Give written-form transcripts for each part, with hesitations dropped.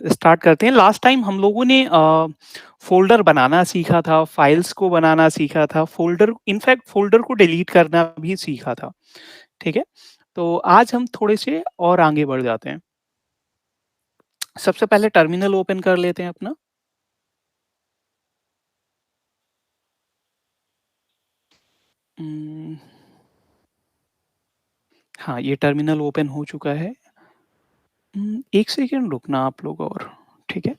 Start करते हैं। Last time हम लोगों ने फ़ोल्डर बनाना सीखा था, फाइल्स को बनाना सीखा था, इनफैक्ट फ़ोल्डर को डिलीट करना भी सीखा था, ठीक है? तो आज हम थोड़े से और आगे बढ़ जाते हैं। सबसे पहले टर्मिनल ओपन कर लेते हैं अपना। उम, हाँ, ये टर्मिनल ओपन हो चुका है। 1 सेकंड रुकना आप लोग और, ठीक है?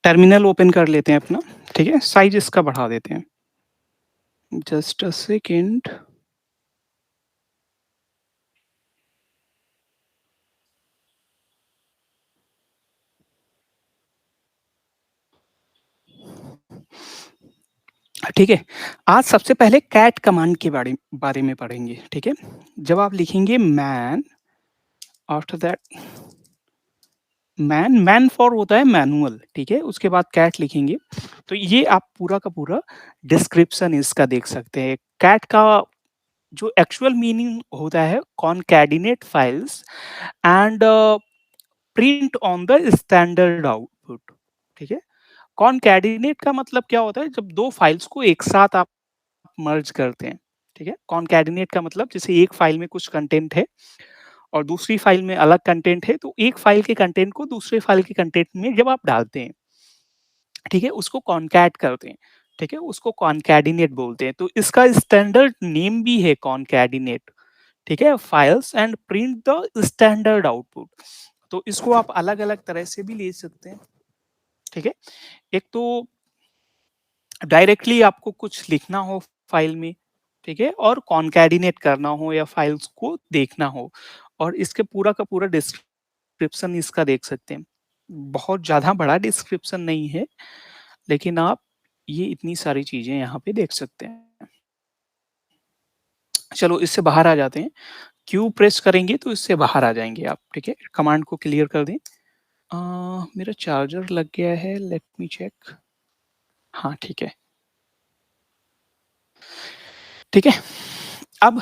टर्मिनल ओपन कर लेते हैं अपना, ठीक है? साइज़ इसका बढ़ा देते हैं। Just a second. ठीक है? आज सबसे पहले कैट कमांड के बारे बारे में पढ़ेंगे, ठीक है? जब आप लिखेंगे man, after that man for होता है मैनुअल, ठीक है? उसके बाद कैट लिखेंगे, तो ये आप पूरा का पूरा डिस्क्रिप्शन इसका देख सकते हैं। कैट का जो एक्चुअल मीनिंग होता है concatenate files and print on the standard output, ठीक है? कॉनकैटिनेट का मतलब क्या होता है? जब 2 फाइल्स को एक साथ आप मर्ज करते हैं, ठीक है? कॉनकैटिनेट का मतलब जैसे एक फाइल में कुछ कंटेंट है और दूसरी फाइल में अलग कंटेंट है, तो एक फाइल के कंटेंट को दूसरे फाइल के कंटेंट में जब आप डालते हैं, ठीक है? उसको कॉनकैट करते हैं, ठीक है? उसको कॉनकैटिनेट बोलते हैं। तो इसका स्टैंडर्ड नेम भी है कॉनकैटिनेट, ठीक है? Files and print the standard output. तो इसको आप अलग-अलग तरह से भी ले सकते हैं, ठीक है? एक तो डायरेक्टली आपको कुछ लिखना हो फाइल में, ठीक है? और कॉनकैटिनेट करना हो या फाइल्स को देखना हो और इसके पूरा का पूरा डिस्क्रिप्शन इसका देख सकते हैं। बहुत ज़्यादा बड़ा डिस्क्रिप्शन नहीं है, लेकिन आप ये इतनी सारी चीज़ें यहाँ पे देख सकते हैं। चलो इससे बाहर आ जाते हैं। क्यू प्रेस करेंगे तो इससे बाहर आ जाएँगे आप, ठीक है? कमांड को क्लियर कर दें। मेरा चार्जर लग गया है, लेट मी चेक। हाँ, ठीक है। ठीक है? अब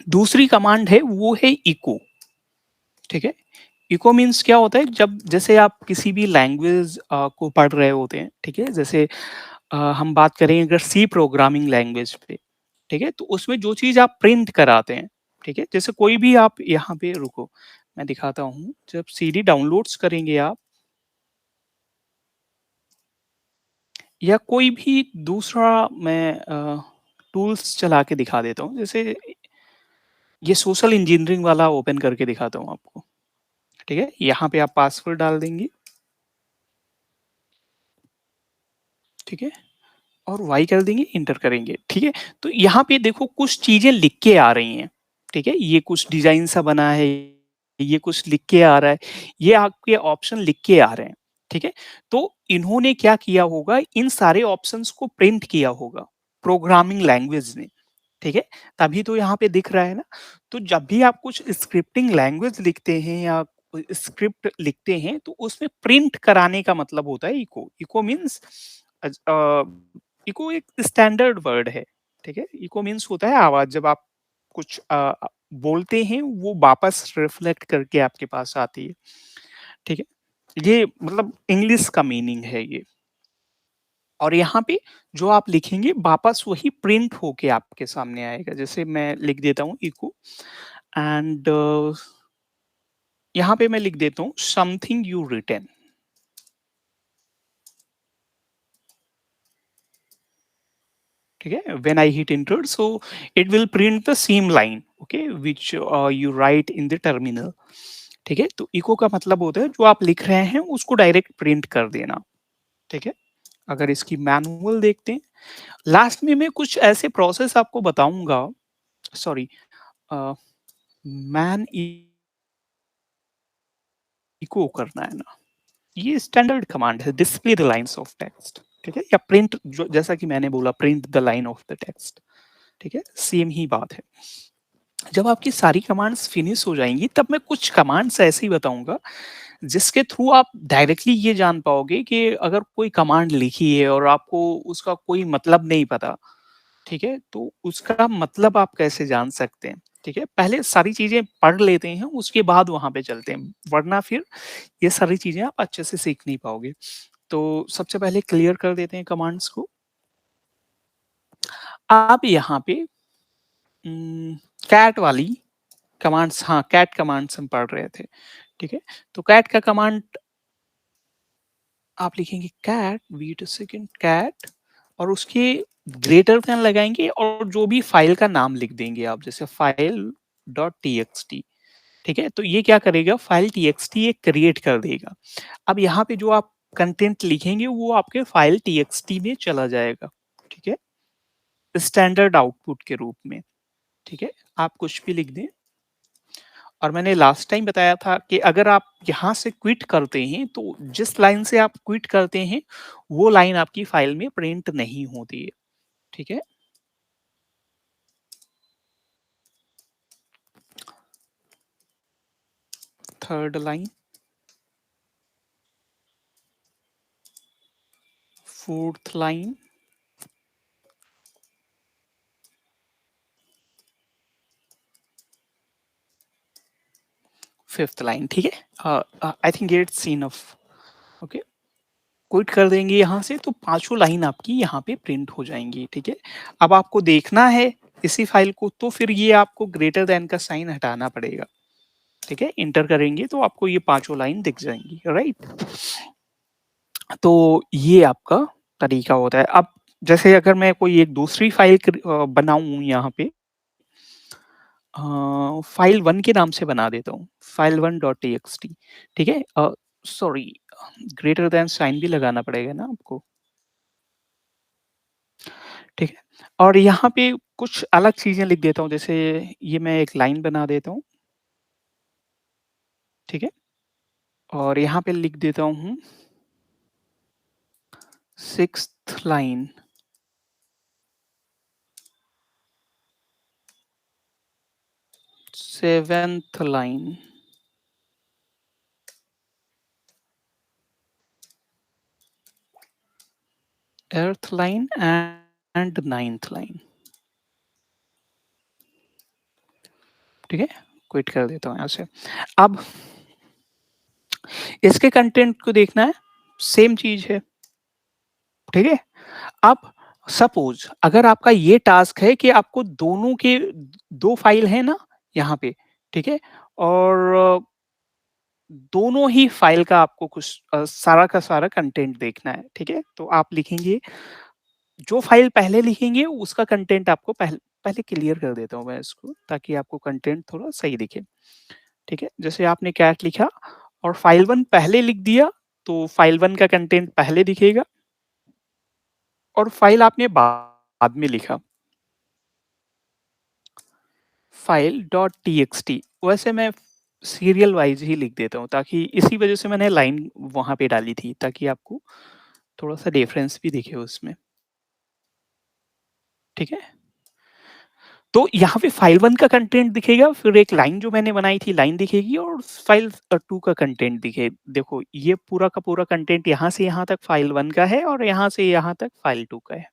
दूसरी कमांड है वो है इको, ठीक है? इको मीन्स क्या होता है? जब जैसे आप किसी भी लैंग्वेज को पढ़ रहे होते हैं, ठीक है? जैसे हम बात करें अगर सी प्रोग्रामिंग लैंग्वेज पे, ठीक है? तो उसमें जो चीज़ आप प्रिंट कराते हैं, ठीक है? जैसे कोई भी आप यहाँ पे रुको, मैं दिखाता हूँ। जब सीडी डाउनलोड्स करेंगे आप या कोई भी दूसरा मैं टूल्स चला के दिखा देता हूँ। जैसे ये सोशल इंजीनियरिंग वाला ओपन करके दिखाता हूँ आपको, ठीक है? यहाँ पे आप पासवर्ड डाल देंगे, ठीक है? और वाई कर देंगे, इंटर करेंगे, ठीक है? तो यहाँ पे देखो कुछ चीज़ें लिख के आ रही हैं, ठीक है? ये कुछ डिज़ाइन सा बना है, ये कुछ लिख के आ रहा है, ये आपके ऑप्शन लिख के आ रहे हैं, ठीक है? तो इन्होंने क्या किया होगा, इन सारे ऑप्शंस को प्रिंट किया होगा, प्रोग्रामिंग लैंग्वेज ने, ठीक है? तभी तो यहाँ पे दिख रहा है ना। तो जब भी आप कुछ स्क्रिप्टिंग लैंग्वेज लिखते हैं या स्क्रिप्ट लिखते हैं तो उसमें प्रिंट कराने का मतलब होता है इको। इको मीन्स इको एक स्टैंडर्ड वर्ड है, ठीक है? इको मीन्स होता है आवाज़। जब आप कुछ बोलते हैं वो वापस रिफ्लेक्ट करके आपके पास आती है, ठीक है? ये मतलब इंग्लिश का मीनिंग है ये। और यहाँ पे जो आप लिखेंगे वापस वही प्रिंट होके आपके सामने आएगा। जैसे मैं लिख देता हूँ इको एंड यहाँ पे मैं लिख देता हूँ समथिंग यू रिटन, ठीक है? When I hit enter so it will print the same line, okay, which you right in the terminal, ठीक है? तो इको का मतलब होता है जो आप लिख रहे हैं उसको डायरेक्ट प्रिंट कर देना, ठीक है? अगर इसकी मैनुअल देखते हैं, लास्ट में मैं कुछ ऐसे प्रोसेस आपको बताऊँगा। सॉरी, अ, मैन इको करना है ना, ये स्टैंडर्ड कमांड है, display the lines of text, ठीक है? या प्रिंट, जो जैसा कि मैंने बोला print the line of the text, ठीक है? सेम ही बात है। जब आपकी सारी कमांड्स फिनिश हो जाएँगी तब मैं कुछ कमांड्स ऐसे ही बताऊँगा, जिसके थ्रू आप डायरेक्टली ये जान पाओगे कि अगर कोई कमांड लिखी है और आपको उसका कोई मतलब नहीं पता, ठीक है? तो उसका मतलब आप कैसे जान सकते हैं, ठीक है? पहले सारी चीज़ें पढ़ लेते हैं, उसके बाद वहाँ पे चलते हैं, वरना फिर ये सारी चीज़ें आप अच्छे से सीख नहीं पाओगे। तो सबसे पहले क्लियर कर देते हैं कमांड्स को। आप यहाँ पे कैट वाली कमांड्स, हाँ, कैट कमांड्स हम पढ़ रहे थे, ठीक है? तो कैट का कमांड आप लिखेंगे cat, wait a second, cat और उसके ग्रेटर दैन लगाएँगे और जो भी फ़ाइल का नाम लिख देंगे आप, जैसे फाइल डॉट टीएक्सटी, ठीक है? तो ये क्या करेगा, फाइल टीएक्सटी ये क्रिएट कर देगा। अब यहाँ पे जो आप कंटेंट लिखेंगे वो आपके फाइल टीएक्सटी में चला जाएगा, ठीक है? स्टैंडर्ड आउटपुट के रूप में, ठीक है? आप कुछ भी लिख दें। और मैंने लास्ट टाइम बताया था कि अगर आप यहाँ से क्विट करते हैं, तो जिस लाइन से आप क्विट करते हैं, वो लाइन आपकी फाइल में प्रिंट नहीं होती है, ठीक है? Third line, fourth line, fifth line, ठीक है? I think it's enough, okay? Quit कर देंगे यहाँ से तो पाँचों लाइन आपकी यहाँ पे प्रिंट हो जाएँगी, ठीक है? अब आपको देखना है इसी फाइल को, तो फिर ये आपको ग्रेटर दैन का साइन हटाना पड़ेगा, ठीक है? एंटर करेंगे तो आपको ये पाँचों लाइन दिख जाएँगी, राइट? तो ये आपका तरीका होता है। अब जैसे अगर मैं कोई एक दूसरी फ़ाइल बनाऊँ यहाँ पे, फ़ाइल 1 के नाम से बना देता हूँ, फ़ाइल 1 डॉट टीएक्सटी, ठीक है? सॉरी, ग्रेटर दैन साइन भी लगाना पड़ेगा ना आपको, ठीक है? और यहाँ पे कुछ अलग चीज़ें लिख देता हूँ, जैसे ये मैं एक लाइन बना देता हूँ, ठीक है? और यहाँ पे लिख देता हूँ 6th line, 7th line, 8th line and 9th line, ठीक है? क्विट कर देता हूँ यहाँ से। अब इसके कंटेंट को देखना है, सेम चीज़ है, ठीक है? अब सपोज़ अगर आपका ये टास्क है कि आपको दोनों के 2 फाइल है ना यहाँ पे, ठीक है? और दोनों ही फाइल का आपको कुछ सारा का सारा कंटेंट देखना है, ठीक है? तो आप लिखेंगे, जो फाइल पहले लिखेंगे उसका कंटेंट आपको पहले क्लियर कर देता हूँ मैं इसको, ताकि आपको कंटेंट थोड़ा सही दिखे, ठीक है? जैसे आपने कैट लिखा और फाइल 1 पहले लिख दिया, तो फाइल 1 का कंटेंट पहले दिखेगा और फाइल आपने बाद में लिखा, फाइल डॉट टीएक्सटी, वैसे मैं सीरियल वाइज़ ही लिख देता हूँ, ताकि इसी वजह से मैंने लाइन वहाँ पे डाली थी, ताकि आपको थोड़ा-सा डिफरेंस भी दिखे उसमें, ठीक है? तो यहाँ पे फाइल 1 का कंटेंट दिखेगा, फिर एक लाइन जो मैंने बनाई थी लाइन दिखेगी और फाइल 2 का कंटेंट देखो ये पूरा का पूरा कंटेंट यहाँ से यहाँ तक फाइल 1 का है और यहाँ से यहाँ तक फाइल 2 का है,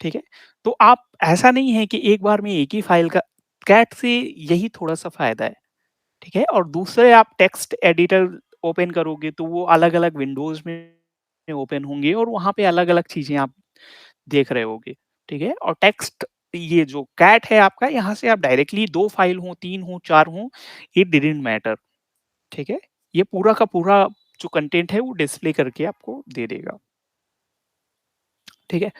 ठीक है? तो आप, ऐसा नहीं है कि एक बार में एक ही फाइल का, कैट से यही थोड़ा-सा फ़ायदा है, ठीक है? और दूसरे आप टेक्स्ट एडिटर ओपन करोगे तो वो अलग-अलग विंडोज़ में ओपन होंगे और वहाँ पे अलग-अलग चीज़ें आप देख रहे होगे, ठीक है? और टेक्स्ट, ये जो कैट है आपका, यहाँ से आप डायरेक्टली 2 फाइल हों, 3 हों, 4 हों, इट डिडन्ट मैटर, ठीक है? ये पूरा का पूरा जो कंटेंट है वो डिस्प्ले करके आपको दे देगा, ठीक है?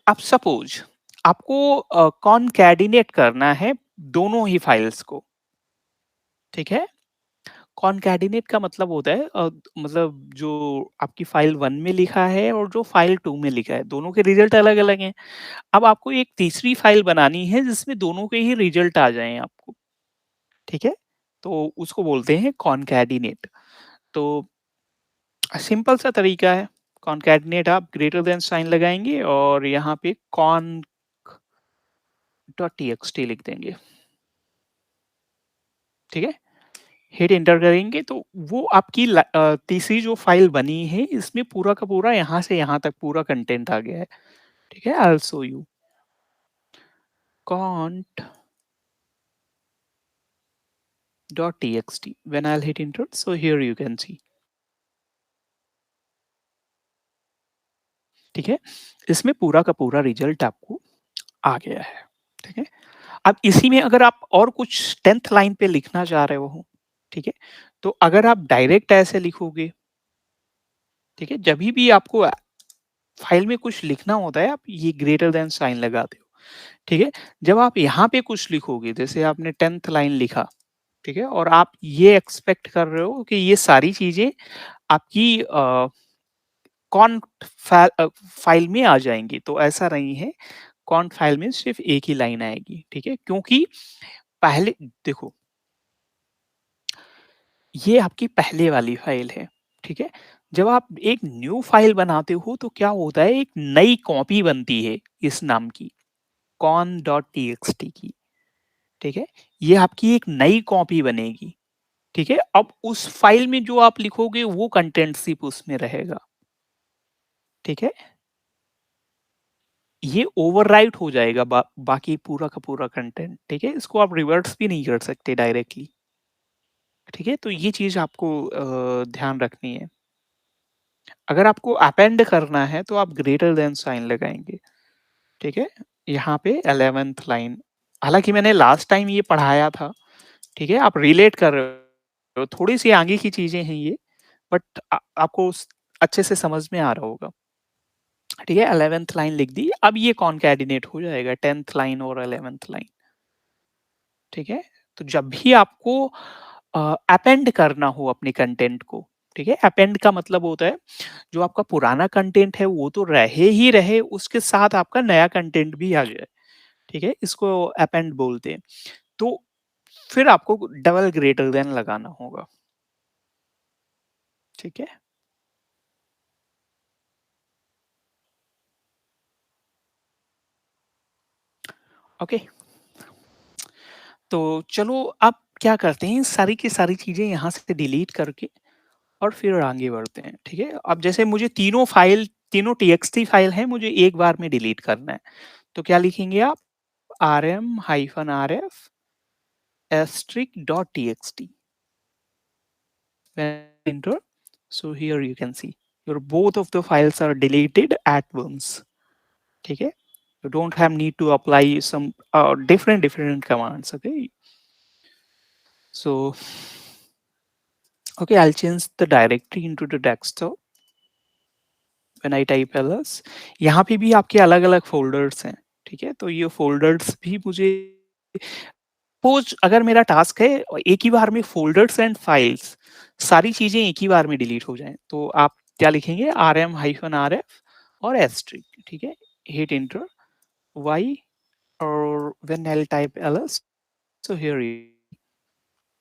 अब सपोज़ आपको कॉनकैटिनेट करना है दोनों ही फाइल्स को, ठीक है? कॉनकैटिनेट का मतलब होता है मतलब जो आपकी फाइल 1 में लिखा है और जो फाइल 2 में लिखा है, दोनों के रिज़ल्ट अलग-अलग हैं। अब आपको एक तीसरी फाइल बनानी है जिसमें दोनों के ही रिजल्ट आ जाएँ आपको, ठीक है? तो उसको बोलते हैं कॉनकैटिनेट। तो सिंपल सा तरीका है, कॉनकैटिनेट आप ग्रेटर दैन साइन लगाएँगे और यहाँ पे कॉन डॉट टीएक्सटी लिख देंगे, ठीक है? हिट एंटर करेंगे तो वो आपकी तीसरी जो फाइल बनी है इसमें पूरा का पूरा यहाँ से यहाँ तक पूरा कंटेंट आ गया है, ठीक है? I will show you can't dot TXT when I will hit enter, so here you can see, ठीक है? इसमें पूरा का पूरा रिजल्ट आपको आ गया है, ठीक है? अब इसी में अगर आप और कुछ 10th लाइन पे लिखना चाह रहे हो, ठीक है? तो अगर आप डायरेक्ट ऐसे लिखोगे, ठीक है? जभी भी आपको फाइल में कुछ लिखना होता है, आप ये ग्रेटर दैन साइन लगाते हो, ठीक है? जब आप यहाँ पे कुछ लिखोगे, जैसे आपने 10th लाइन लिखा, ठीक है? और आप ये एक्सपेक्ट कर रहे हो कि ये सारी चीज़ें आपकी कॉन्ट फाइल में आ जाएँगी, तो ऐसा नहीं है। कॉन्ट फाइल में सिर्फ़ एक ही लाइन आएगी, ठीक है? क्योंकि पहले देखो, ये आपकी पहले वाली फाइल है, ठीक है? जब आप एक न्यू फाइल बनाते हो तो क्या होता है, एक नई कॉपी बनती है इस नाम की, con.txt की, ठीक है? ये आपकी एक नई कॉपी बनेगी, ठीक है? अब उस फाइल में जो आप लिखोगे वो कंटेंट सिर्फ़ उसमें रहेगा, ठीक है? ये ओवरराइट हो जाएगा बाकी पूरा का पूरा कंटेंट, ठीक है? इसको आप रिवर्स भी नहीं कर सकते डायरेक्टली, ठीक है? तो ये चीज़ आपको ध्यान रखनी है। अगर आपको अपेंड करना है तो आप ग्रेटर दैन साइन लगाएँगे, ठीक है? यहाँ पे 11th लाइन, हालाँकि मैंने लास्ट टाइम ये पढ़ाया था, ठीक है? आप रिलेट कर रहे हो, थोड़ी-सी आगे की चीज़ें हैं ये, बट आपको अच्छे से समझ में आ रहा होगा, ठीक है? 11th लाइन लिख दी, अब ये कॉनकैटिनेट हो जाएगा 10th लाइन और 11th लाइन, ठीक है? तो जब भी आपको अपेंड करना हो अपने कंटेंट को, ठीक है? अपेंड का मतलब होता है, जो आपका पुराना कंटेंट है वो तो रहे ही रहे, उसके साथ आपका नया कंटेंट भी आ जाए, ठीक है? इसको अपेंड बोलते हैं। तो फिर आपको डबल ग्रेटर देन लगाना होगा, ठीक है? ओके, तो चलो अब क्या करते हैं, सारी की सारी चीज़ें यहाँ से डिलीट करके और फिर आगे बढ़ते हैं, ठीक है? अब जैसे मुझे तीनों टीएक्सटी फाइल हैं, मुझे एक बार में डिलीट करना है, तो क्या लिखेंगे आप? rm-rf *txt when enter. So here you can see your both of the files are deleted at once. ठीक है? You don't have need to apply some different commands. Okay. So okay, I'll change the directory into the desktop when I type ls. यहाँ पे भी आपके अलग-अलग folders हैं, ठीक है? तो ये फ़ोल्डर्स भी मुझे सपोज़ अगर मेरा टास्क है और एक ही बार में फ़ोल्डर्स एंड फाइल्स सारी चीज़ें एक ही बार में डिलीट हो जाएँ, तो आप क्या लिखेंगे? rm-rf और एस्टेरिक, ठीक है? हिट एंटर, व्हाई और when I'll type ls, so here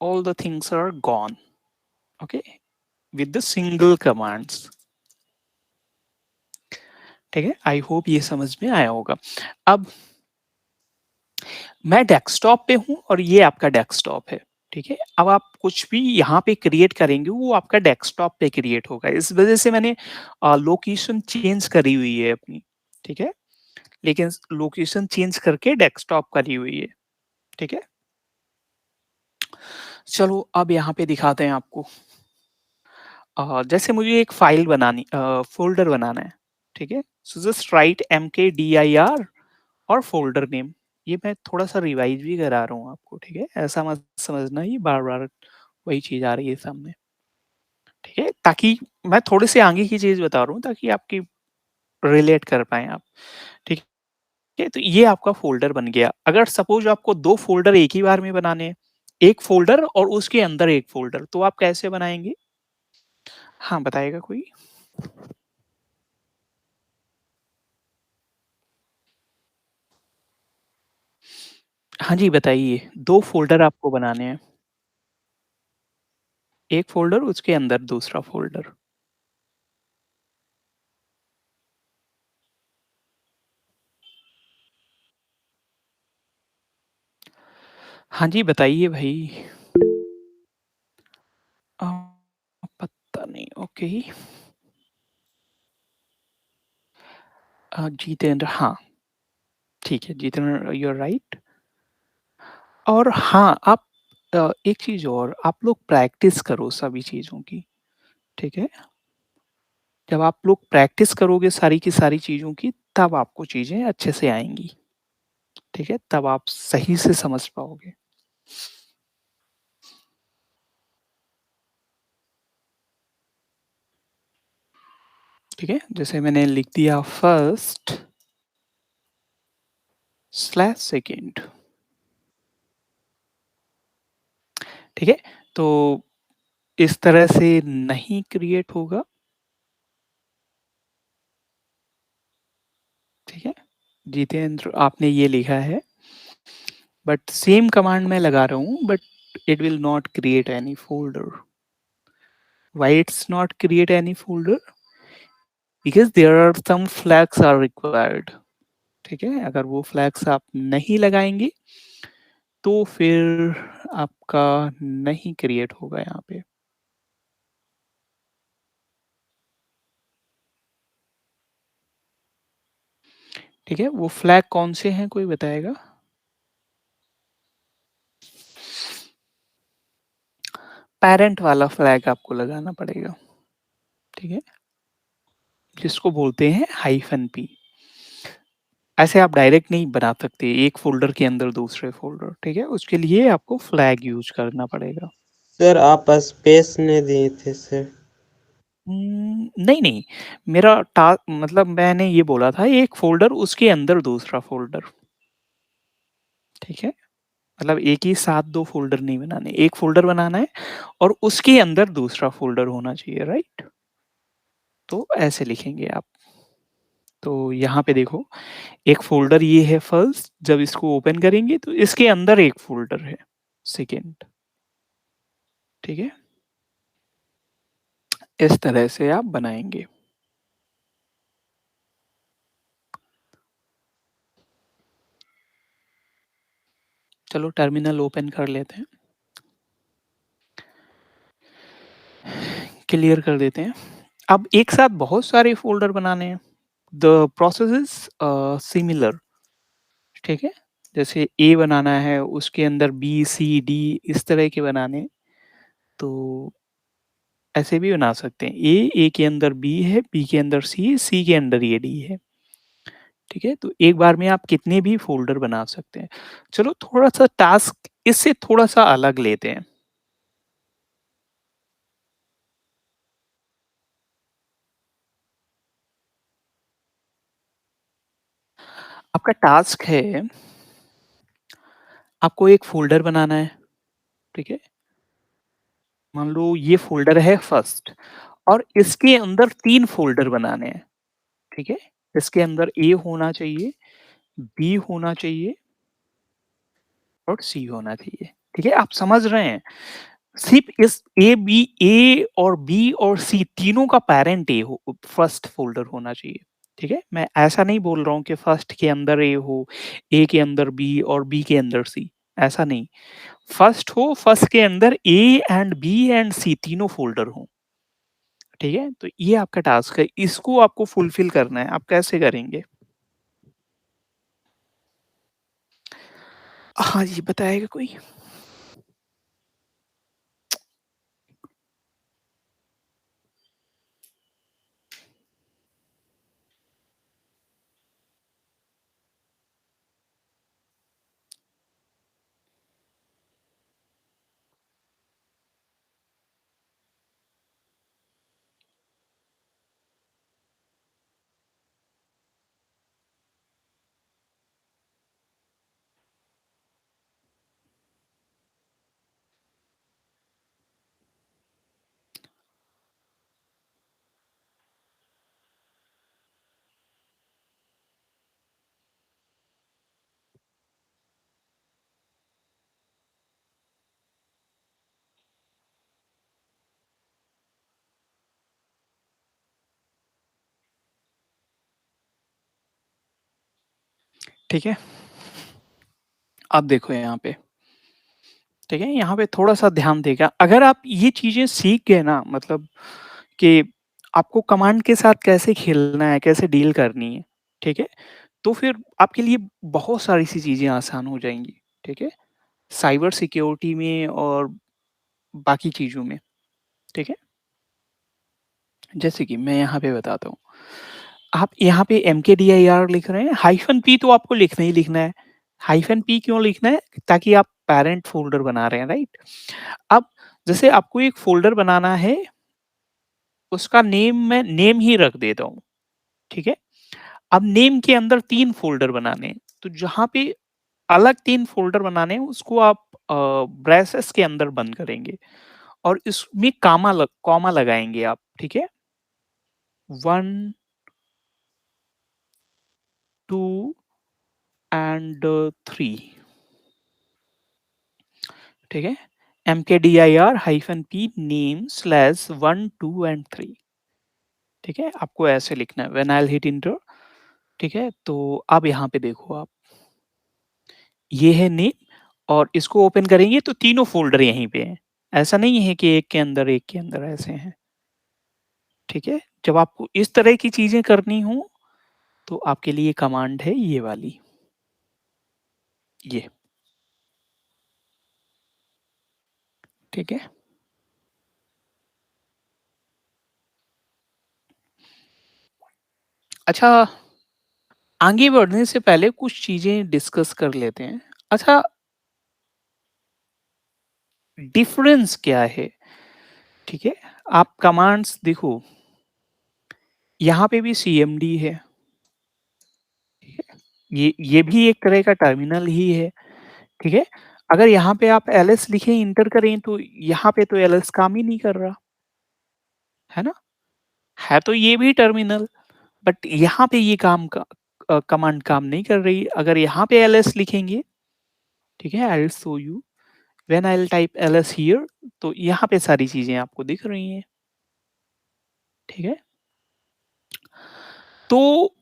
all the things are gone, okay? With the single commands, ठीक है? आई होप ये समझ में आया होगा। अब मैं डेस्कटॉप पे हूँ और ये आपका डेस्कटॉप है, ठीक है? अब आप कुछ भी यहाँ पे क्रिएट करेंगे वो आपका डेस्कटॉप पे क्रिएट होगा। इस वज़ह से मैंने लोकेशन चेंज करी हुई है अपनी, ठीक है? लेकिन लोकेशन चेंज करके डेस्कटॉप करी हुई है, ठीक है? चलो अब यहाँ पे दिखाते हैं आपको। जैसे मुझे एक फ़ाइल फ़ोल्डर बनाना है, ठीक है? सो जस्ट राइट mkdir और फ़ोल्डर नेम। ये मैं थोड़ा-सा रिवाइज़ भी करा रहा हूँ आपको, ठीक है? ऐसा मत समझना ये बार-बार वही चीज़ आ रही है सामने, ठीक है? ताकि मैं थोड़े-से आगे की चीज़ बता रहा हूँ ताकि आपकी रिलेट कर पाएँ आप, ठीक है? तो ये आपका फ़ोल्डर बन गया। अगर सपोज़ आपको 2 फ़ोल्डर एक ही बार में बनाने हैं, एक फ़ोल्डर और उसके अंदर एक फ़ोल्डर, तो आप कैसे बनाएँगे? हाँ, बताएगा कोई? हाँ जी, बताइए। 2 फ़ोल्डर आपको बनाने हैं। एक फ़ोल्डर उसके अंदर दूसरा फ़ोल्डर। हाँ जी, बताइए भाई। अ, पता नहीं, ओके। जितेंद्र, हाँ, ठीक है, जितेंद्र, यू आर राइट। और हाँ, आप एक चीज़ और, आप लोग प्रैक्टिस करो सभी चीज़ों की, ठीक है? जब आप लोग प्रैक्टिस करोगे सारी की सारी चीज़ों की, तब आपको चीज़ें अच्छे से आएँगी, ठीक है? तब आप सही से समझ पाओगे, ठीक है? जैसे मैंने लिख दिया फर्स्ट स्लैश सेकंड, ठीक है? तो इस तरह से नहीं क्रिएट होगा, ठीक है? जितेंद्र, आपने ये लिखा है, बट सेम कमांड मैं लगा रहा हूँ, but it will not create any folder. Why it's not create any folder? Because there are some flags are required. ठीक है, अगर वो फ्लैग्स आप नहीं लगाएंगे तो फिर आपका नहीं क्रिएट होगा यहाँ पे, ठीक है? वो फ्लैग कौन से हैं, कोई बताएगा? पेरेंट वाला फ्लैग आपको लगाना पड़ेगा, ठीक है? जिसको बोलते हैं हाइफन पी। ऐसे आप डायरेक्ट नहीं बना सकते एक फ़ोल्डर के अंदर दूसरे फ़ोल्डर, ठीक है? उसके लिए आपको फ्लैग यूज़ करना पड़ेगा। सर आप स्पेस नहीं दिए थे सर। नहीं, नहीं, मेरा टा मतलब मैंने ये बोला था एक फ़ोल्डर उसके अंदर दूसरा फ़ोल्डर, ठीक है? मतलब एक ही साथ 2 फ़ोल्डर नहीं बनाने, एक फ़ोल्डर बनाना है और उसके अंदर दूसरा फ़ोल्डर होना चाहिए, राइट? तो ऐसे लिखेंगे आप। तो यहाँ पे देखो, एक फ़ोल्डर ये है फर्स्ट, जब इसको ओपन करेंगे तो इसके अंदर एक फ़ोल्डर है, सेकंड, ठीक है? इस तरह से आप बनाएँगे। चलो टर्मिनल ओपन कर लेते हैं, क्लियर कर देते हैं। अब एक साथ बहुत सारे फ़ोल्डर बनाने हैं। द प्रोसेस इज़ सिमिलर, ठीक है? जैसे ए बनाना है, उसके अंदर बी, सी, डी इस तरह के बनाने हैं, तो ऐसे भी बना सकते हैं। ए के अंदर बी है, बी के अंदर सी है, सी के अंदर ये डी है, ठीक है? तो एक बार में आप कितने भी फ़ोल्डर बना सकते हैं। चलो थोड़ा-सा टास्क इससे थोड़ा-सा अलग लेते हैं। आपका टास्क है, आपको एक फ़ोल्डर बनाना है, ठीक है? मान लो ये फ़ोल्डर है फर्स्ट और इसके अंदर 3 फ़ोल्डर बनाने हैं, ठीक है? इसके अंदर ए होना चाहिए, बी होना चाहिए और सी होना चाहिए, ठीक है? आप समझ रहे हैं? सिर्फ़ इस ए और बी और सी तीनों का पैरेंट ए हो, फर्स्ट फ़ोल्डर होना चाहिए, ठीक है? मैं ऐसा नहीं बोल रहा हूँ कि फर्स्ट के अंदर ए हो, ए के अंदर बी और बी के अंदर सी, ऐसा नहीं। फर्स्ट हो, फर्स्ट के अंदर ए एंड बी एंड सी तीनों फ़ोल्डर हों, ठीक है? तो ये आपका टास्क है, इसको आपको फुलफ़िल करना है, आप कैसे करेंगे? हाँ जी, बताएगा कोई? ठीक है? अब देखो यहाँ पे, ठीक है? यहाँ पे थोड़ा-सा ध्यान देगा। अगर आप ये चीज़ें सीख गए ना मतलब कि आपको कमांड के साथ कैसे खेलना है, कैसे डील करनी है, ठीक है? तो फिर आपके लिए बहुत सारी सी चीज़ें आसान हो जाएँगी, ठीक है? साइबर सिक्योरिटी में और बाकी चीज़ों में, ठीक है? जैसे कि मैं यहाँ पे बताता हूँ। आप यहाँ पे एमकेडीआईआर लिख रहे हैं, हाइफ़न पी तो आपको लिखना ही लिखना है। हाइफ़न पी क्यों लिखना है? ताकि आप पैरेंट फ़ोल्डर बना रहे हैं, राइट? अब जैसे आपको एक फ़ोल्डर बनाना है, उसका नेम मैं नेम ही रख देता हूँ, ठीक है? अब नेम के अंदर 3 फ़ोल्डर बनाने हैं, तो जहाँ पे अलग 3 फ़ोल्डर बनाने हैं, उसको आप ब्रेसेस के अंदर बंद करेंगे और इसमें कॉमा लगाएँगे आप, ठीक है? 1, 2 एंड 3, ठीक है? mkdir hyphen p name slash 1, 2 and 3, ठीक है? आपको ऐसे लिखना है when I will hit enter, ठीक है? तो अब यहाँ पे देखो आप, ये है नेम और इसको ओपन करेंगे तो तीनों फ़ोल्डर यहीं पे हैं। ऐसा नहीं है कि एक के अंदर ऐसे हैं, ठीक है? जब आपको इस तरह की चीज़ें करनी हो, तो आपके लिए कमांड है ये वाली, ये, ठीक है? अच्छा, आगे बढ़ने से पहले कुछ चीज़ें डिस्कस कर लेते हैं। अच्छा, डिफरेंस क्या है? ठीक है? आप कमांड्स देखो, यहाँ पे भी सीएमडी है, ठीक है? ये भी एक तरह का टर्मिनल ही है, ठीक है? अगर यहाँ पे आप एलएस लिखें, एंटर करें तो यहाँ पे तो एलएस काम ही नहीं कर रहा, है ना? है तो ये भी टर्मिनल, बट यहाँ पे ये कमांड काम नहीं कर रही। अगर यहाँ पे एलएस लिखेंगे, ठीक है? I will show you when I will type LS here, तो यहाँ पे सारी चीज़ें आपको दिख रही हैं, ठीक है? तो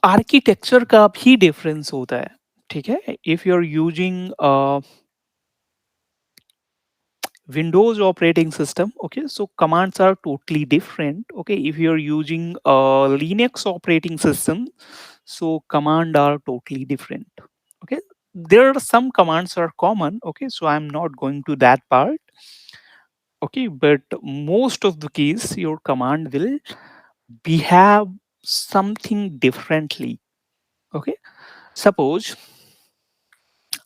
आर्किटेक्चर का भी डिफरेंस होता है, ठीक है? If you are using Windows operating system, okay, so commands are totally different. Okay, if you are using a Linux operating system, so command are totally different. Okay, there are some commands are common. Okay, so I'm not going to that part. Okay, but most of the case your command will behave something differently. Okay, suppose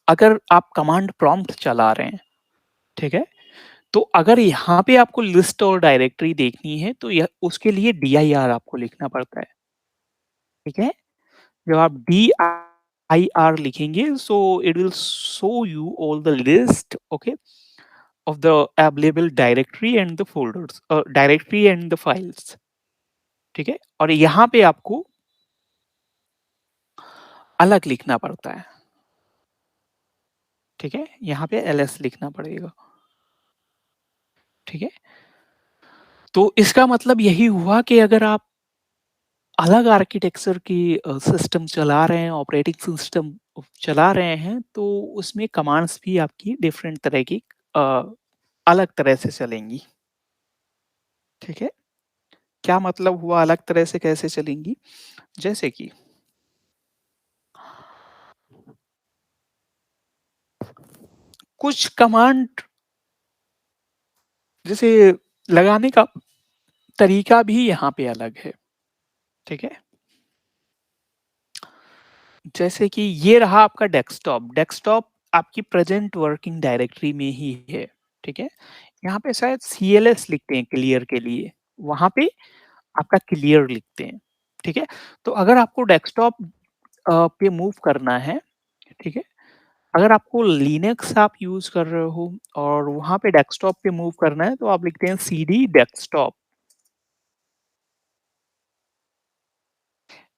अगर आप command prompt चला रहे हैं, ठीक है? तो अगर यहाँ पे आपको लिस्ट और डायरेक्टरी देखनी है तो यह उसके लिए dir आपको लिखना पड़ता है, ठीक है? जब आप dir लिखेंगे so it will show you all the list, okay, of the available directory and the files, ठीक है? और यहाँ पे आपको अलग लिखना पड़ता है, ठीक है? यहाँ पे ls लिखना पड़ेगा, ठीक है? तो इसका मतलब यही हुआ कि अगर आप अलग आर्किटेक्चर की सिस्टम चला रहे हैं, ऑपरेटिंग सिस्टम चला रहे हैं, तो उसमें कमांड्स भी आपकी डिफरेंट तरह की अ, अलग तरह से चलेंगी, ठीक है? क्या मतलब हुआ अलग तरह से कैसे चलेंगी? जैसे कि कुछ कमांड जैसे लगाने का तरीका भी यहाँ पे अलग है, ठीक है? जैसे कि ये रहा आपका डेस्कटॉप, डेस्कटॉप आपकी प्रेजेंट वर्किंग डायरेक्टरी में ही है, ठीक है? यहाँ पे शायद सीएलएस लिखते हैं क्लियर के लिए, वहाँ पे आपका क्लियर लिखते हैं, ठीक है? तो अगर आपको डेस्कटॉप पे मूव करना है, ठीक है? अगर आपको लिनक्स आप यूज़ कर रहे हो और वहाँ पे डेस्कटॉप पे मूव करना है तो आप लिखते हैं सीडी डेस्कटॉप,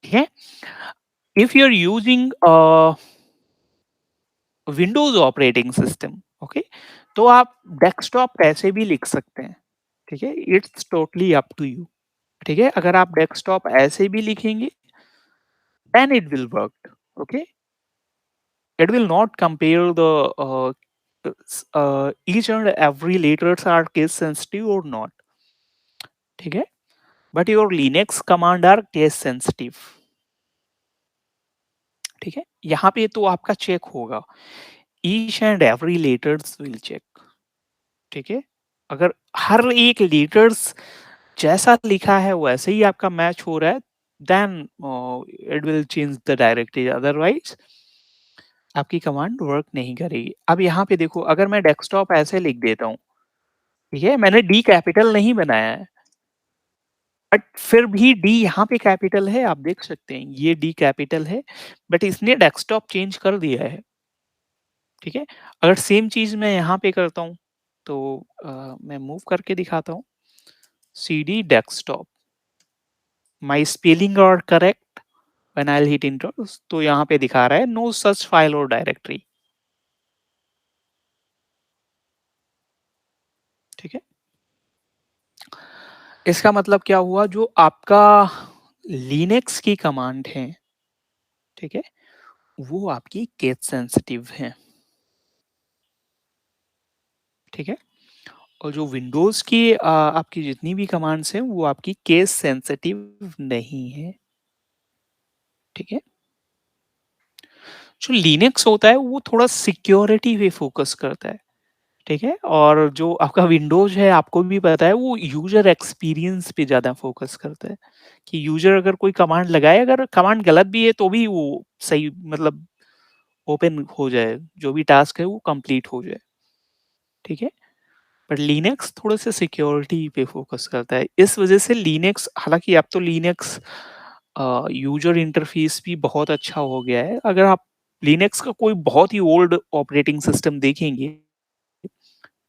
ठीक है? If you are using Windows operating system, okay? तो आप डेस्कटॉप कैसे भी लिख सकते हैं, ठीक है? It's totally up to you, ठीक है? अगर आप डेस्कटॉप ऐसे भी लिखेंगे then it will work, okay? It will not compare the each and every letters are case sensitive or not, ठीक है? But your Linux command are case sensitive, ठीक है? यहाँ पे तो आपका चेक होगा, each and every letters will check, ठीक है? अगर हर एक letters जैसा लिखा है वैसे ही आपका मैच हो रहा है, then it will change the directory, otherwise आपकी कमांड वर्क नहीं करेगी। अब यहाँ पे देखो, अगर मैं डेस्कटॉप ऐसे लिख देता हूँ, ठीक है, मैंने डी कैपिटल नहीं बनाया है, बट फिर भी डी यहाँ पे कैपिटल है, आप देख सकते हैं ये डी कैपिटल है, बट इसने डेस्कटॉप चेंज कर दिया है, ठीक है। अगर सेम चीज मैं यहाँ पे करता हूँ, तो मैं मूव करके दिखाता हूँ, सी डी डेस्कटॉप, माई स्पेलिंग और correct when I hit inter, तो यहाँ पे दिखा रहा है नो सच फाइल और डायरेक्टरी, ठीक है। इसका मतलब क्या हुआ, जो आपका लिनक्स की कमांड है, ठीक है, वो आपकी केस सेंसिटिव है, ठीक है। और जो विंडोज की आपकी जितनी भी कमांड्स हैं वो आपकी केस सेंसिटिव नहीं है, ठीक है। जो लिनक्स होता है वो थोड़ा सिक्योरिटी पे फोकस करता है, ठीक है। और जो आपका विंडोज है, आपको भी पता है, वो यूजर एक्सपीरियंस पे ज्यादा फोकस करता है, कि यूजर अगर कोई कमांड लगाए, अगर कमांड गलत भी है तो भी वो सही, मतलब ओपन हो जाए, जो भी टास्क है वो कंप्लीट हो जाए, ठीक है। पर लिनक्स थोड़े से सिक्योरिटी पे फोकस करता है, इस वजह से लिनक्स, हालांकि अब तो लिनक्स यूजर इंटरफेस भी बहुत अच्छा हो गया है। अगर आप लिनक्स का कोई बहुत ही ओल्ड ऑपरेटिंग सिस्टम देखेंगे,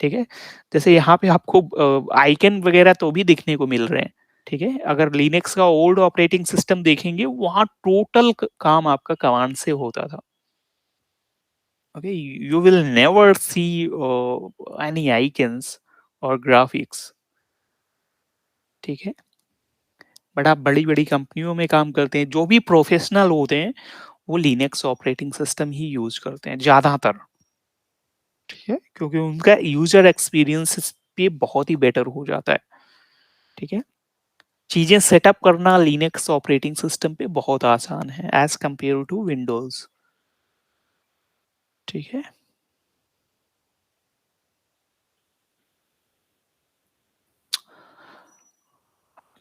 ठीक है, जैसे यहाँ पे आपको आइकन वगैरह तो भी दिखने को मिल रहे हैं, ठीक है। अगर लिनक्स का ओल्ड ऑपरेटिंग सिस्टम देखेंगे, वहाँ टोटल काम आपका कमांड से होता था, okay. You will never see any icons और ग्राफिक्स, ठीक है। बट आप बड़ी बड़ी कंपनियों में काम करते हैं, जो भी प्रोफेशनल होते हैं, वो लिनक्स ऑपरेटिंग सिस्टम ही यूज करते हैं ज्यादातर, ठीक है, क्योंकि उनका यूजर एक्सपीरियंस पे बहुत ही बेटर हो जाता है, ठीक है। चीजें सेटअप करना लिनक्स ऑपरेटिंग सिस्टम पे बहुत आसान है एज कंपेयर टू विंडोज, ठीक है।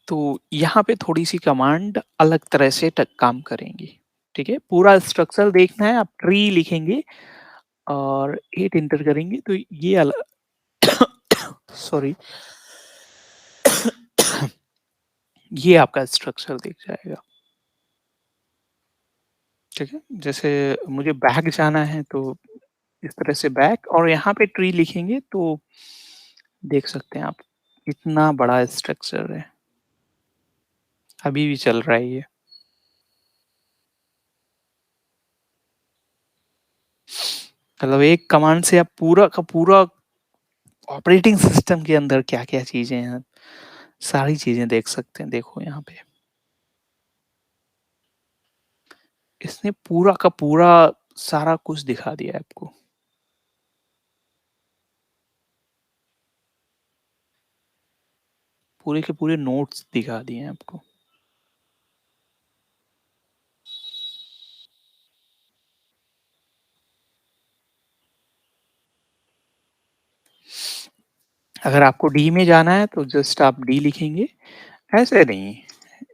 तो यहाँ पे थोड़ी सी कमांड अलग तरह से काम करेंगी, ठीक है। पूरा स्ट्रक्चर देखना है, आप ट्री लिखेंगे और 8 इंटर करेंगे, तो ये अलग सॉरी ये आपका स्ट्रक्चर दिख जाएगा, ठीक है। जैसे मुझे बैक जाना है, तो इस तरह से बैक, और यहाँ पे ट्री लिखेंगे तो देख सकते हैं आप, इतना बड़ा स्ट्रक्चर है, अभी भी चल रहा है ये। मतलब एक कमांड से आप पूरा का पूरा ऑपरेटिंग सिस्टम के अंदर क्या क्या चीजें हैं, सारी चीजें देख सकते हैं। देखो यहाँ पे इसने पूरा का पूरा सारा कुछ दिखा दिया है आपको, पूरे के पूरे नोट्स दिखा दिए हैं आपको। अगर आपको डी में जाना है तो जस्ट आप डी लिखेंगे, ऐसे नहीं,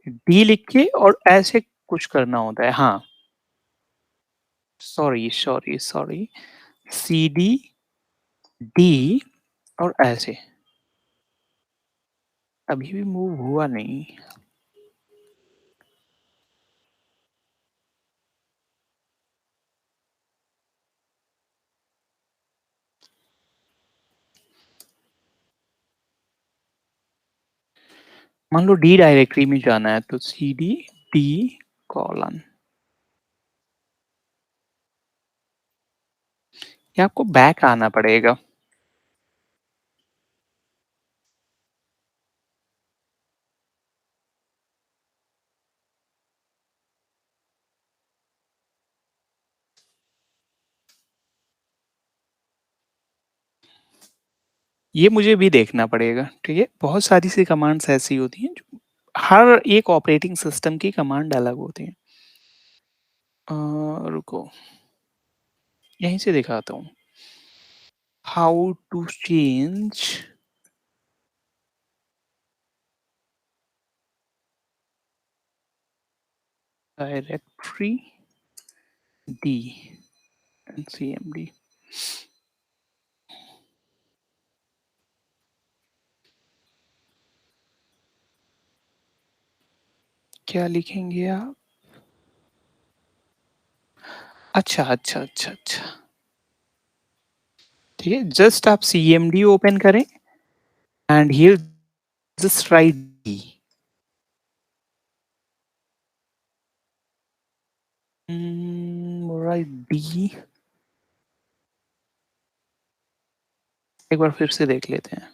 डी लिख के और ऐसे कुछ करना होता है, हाँ। Sorry sorry sorry, C D D और ऐसे, अभी भी मूव हुआ नहीं। मान लो डी डायरेक्टरी में जाना है, तो सी डी डी कॉलन, ये आपको बैक आना पड़ेगा। ये मुझे भी देखना पड़ेगा, ठीक है? बहुत सारी सी कमांड्स ऐसी होती हैं जो हर एक ऑपरेटिंग सिस्टम की कमांड अलग होती हैं। रुको, यहीं से दिखाता हूँ। How to change directory D and CMD. क्या लिखेंगे आप? अच्छा, अच्छा, अच्छा, अच्छा। ठीक है, जस्ट आप सीएमडी ओपन करें and here just right D. Right D. एक बार फिर से देख लेते हैं।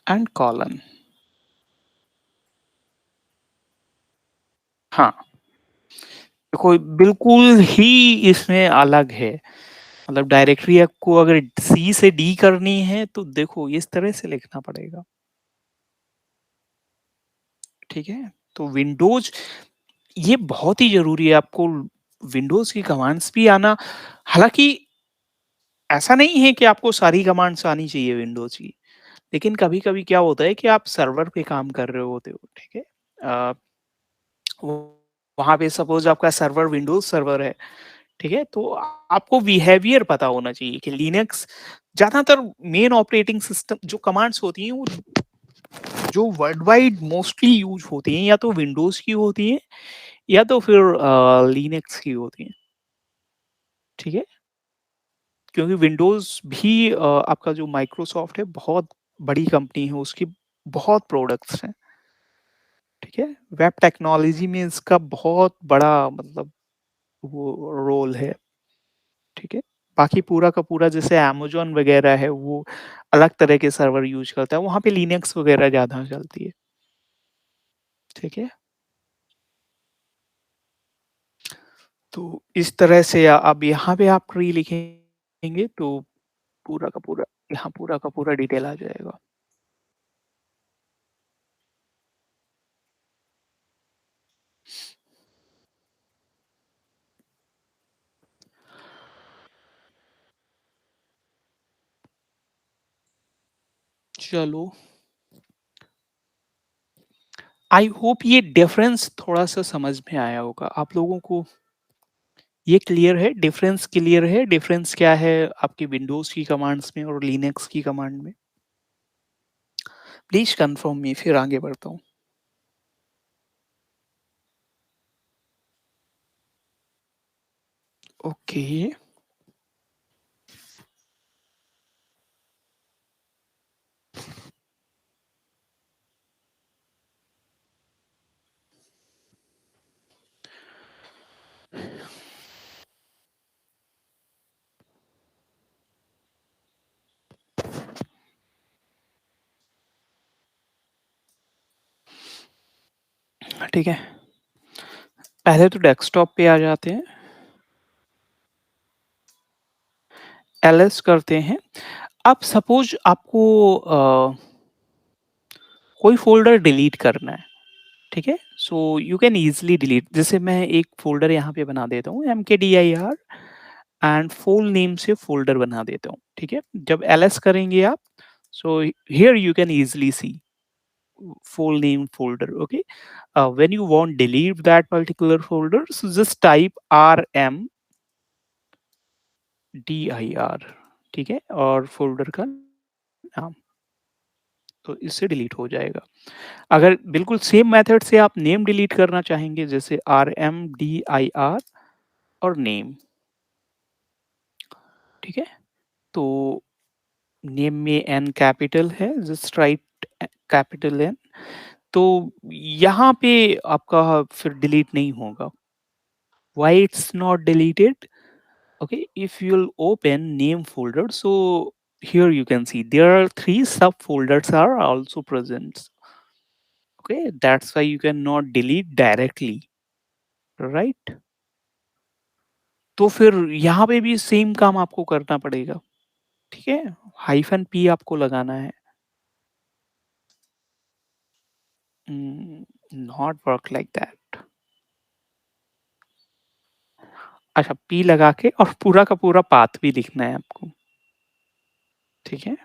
And colon. हाँ, देखो बिल्कुल ही इसमें अलग है। मतलब डायरेक्टरी आपको अगर सी से डी करनी है तो देखो इस तरह से लिखना पड़ेगा। ठीक है, तो विंडोज ये बहुत ही जरूरी है आपको विंडोज की कमांड्स भी आना। हालांकि ऐसा नहीं है कि आपको सारी कमांड्स आनी चाहिए विंडोज की, लेकिन कभी कभी क्या होता है कि आप सर्वर पे काम कर रहे होते हो, ठीक है? अ, वहां पे सपोज आपका सर्वर विंडोज सर्वर है, ठीक है? तो आपको बिहेवियर पता होना चाहिए कि लिनक्स ज्यादातर मेन ऑपरेटिंग सिस्टम जो कमांड्स होती हैं वो जो वर्ल्ड वाइड मोस्टली यूज होती हैं या तो विंडोज की होती हैं या तो फिर लिनक्स की होती हैं। ठीक है, क्योंकि विंडोज भी आपका जो माइक्रोसॉफ्ट है बहुत बड़ी कंपनी है, उसकी बहुत प्रोडक्ट्स हैं। ठीक है, वेब टेक्नोलॉजी में इसका बहुत बड़ा मतलब वो रोल है। ठीक है, बाकी पूरा का पूरा जैसे अमेज़न वगैरह है वो अलग तरह के सर्वर यूज़ करता है, वहाँ पे लिनक्स वगैरह ज़्यादा चलती है। ठीक है, तो इस तरह से अब यहाँ पे आप ट्री लिखेंगे तो पूरा का पूरा यहाँ पूरा का पूरा डिटेल आ जाएगा। चलो, आई होप ये डिफरेंस थोड़ा-सा समझ में आया होगा। आप लोगों को ये क्लियर है? डिफरेंस क्लियर है? डिफरेंस क्या है आपकी विंडोज़ की कमांड्स में और लिनक्स की कमांड में? प्लीज़ कन्फर्म मी फिर आगे बढ़ता हूँ। ओके, ठीक है। पहले तो डेस्कटॉप पे आ जाते हैं, एलएस करते हैं। अब सपोज़ आपको कोई फ़ोल्डर डिलीट करना है, ठीक है? So you can easily delete, जैसे मैं एक फ़ोल्डर यहाँ पे बना देता हूँ mkdir एंड फुल नेम से फ़ोल्डर बना देता हूँ, ठीक है? जब एलएस करेंगे आप, so here you can easily see full name folder, okay? When you want delete that particular folder, so just type rm dir, ठीक है? और फ़ोल्डर का नाम, तो इससे डिलीट हो जाएगा। अगर बिल्कुल सेम मेथड से आप नेम डिलीट करना चाहेंगे जैसे rmdir और नेम, ठीक है? तो नेम में एन कैपिटल है, जस्ट राइट कैपिटल एन। तो यहाँ पे आपका फिर डिलीट नहीं होगा। Why it's not deleted? Okay, if you'll open name folder, so here you can see there are three subfolders are also present. Okay, that's why you cannot delete directly, right? तो फिर यहाँ पे भी same काम आपको करना पड़ेगा, ठीक है? हाइफ़न पी आपको लगाना है। Not work like that. अच्छा, पी लगा के और पूरा का पूरा पाथ भी लिखना है आपको, ठीक है?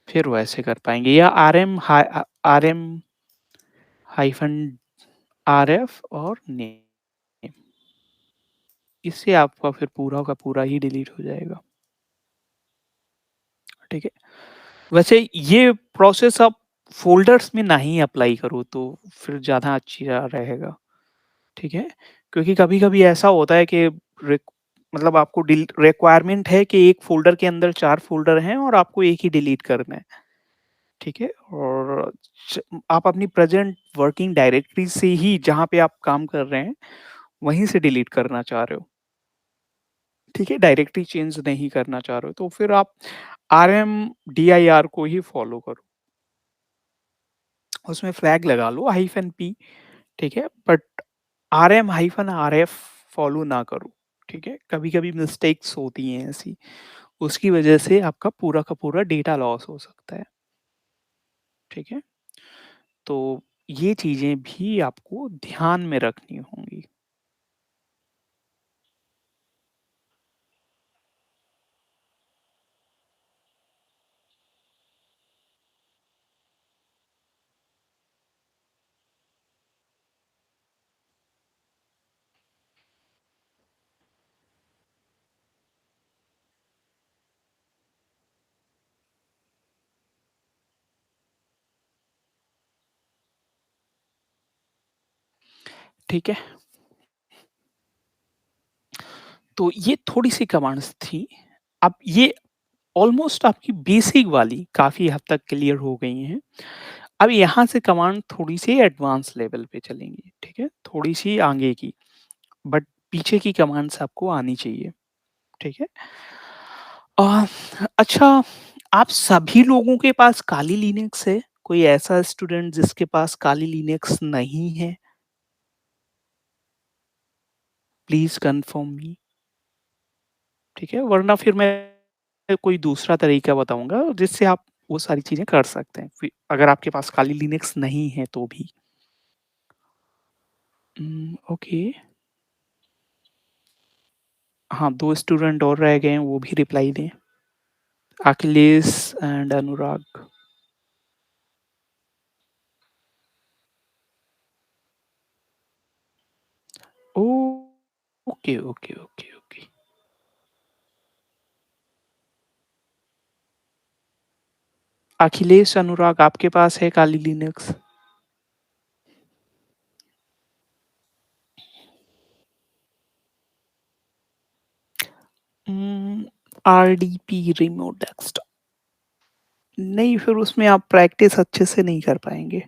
फिर वैसे कर पाएँगे या आरएम हाइफ़न आरएफ और नेम, इससे आपका फिर पूरा का पूरा ही डिलीट हो जाएगा, ठीक है? वैसे ये प्रोसेस आप फ़ोल्डर्स में ना ही अप्लाई करो तो फिर ज़्यादा अच्छा रहेगा, ठीक है? क्योंकि कभी-कभी ऐसा होता है कि रिक मतलब आपको रिक्वायरमेंट है कि एक फ़ोल्डर के अंदर 4 फ़ोल्डर हैं और आपको एक ही डिलीट करना है, ठीक है? और च आप अपनी प्रेज़ेंट वर्किंग डायरेक्टरी से ही जहाँ पे आप काम कर रहे हैं, वहीं से डिलीट करना चाह रहे हो, ठीक है? डायरेक्टरी चेंज नहीं करना चाह रहे हो, तो फिर आप RMDIR को ही फ़ॉलो करो। उसमें फ्लैग लगा लो हाइफ़न पी, ठीक है? But RM hyphen RF follow ना करो, ठीक है? कभी-कभी मिस्टेक्स होती हैं ऐसी, उसकी वजह से आपका पूरा का पूरा डेटा लॉस हो सकता है, ठीक है? तो ये चीज़ें भी आपको ध्यान में रखनी होंगी। ठीक है? तो ये थोड़ी-सी कमांड्स थी। अब ये ऑलमोस्ट आपकी बेसिक वाली काफ़ी हद तक क्लियर हो गई हैं। अब यहाँ से कमांड थोड़ी-सी एडवांस लेवल पे चलेंगी, ठीक है? थोड़ी-सी आगे की, बट पीछे की कमांड्स आपको आनी चाहिए, ठीक है? अ, अच्छा, आप सभी लोगों के पास काली लिनक्स है? कोई ऐसा स्टूडेंट जिसके पास काली लिनक्स नहीं है? प्लीज़ कन्फर्म मी, ठीक है? वरना फिर मैं कोई दूसरा तरीका बताऊँगा जिससे आप वो सारी चीज़ें कर सकते हैं। अगर आपके पास काली लिनक्स नहीं है तो भी। ओके। हाँ, 2 स्टूडेंट और रह गए हैं, वो भी रिप्लाई दें। Akhilesh and Anurag. Oh! Okay, okay, okay, okay. Akhilesh, Anurag आपके पास है Kali Linux? RDP remote desktop. नहीं, फिर उसमें आप प्रैक्टिस अच्छे से नहीं कर पाएँगे।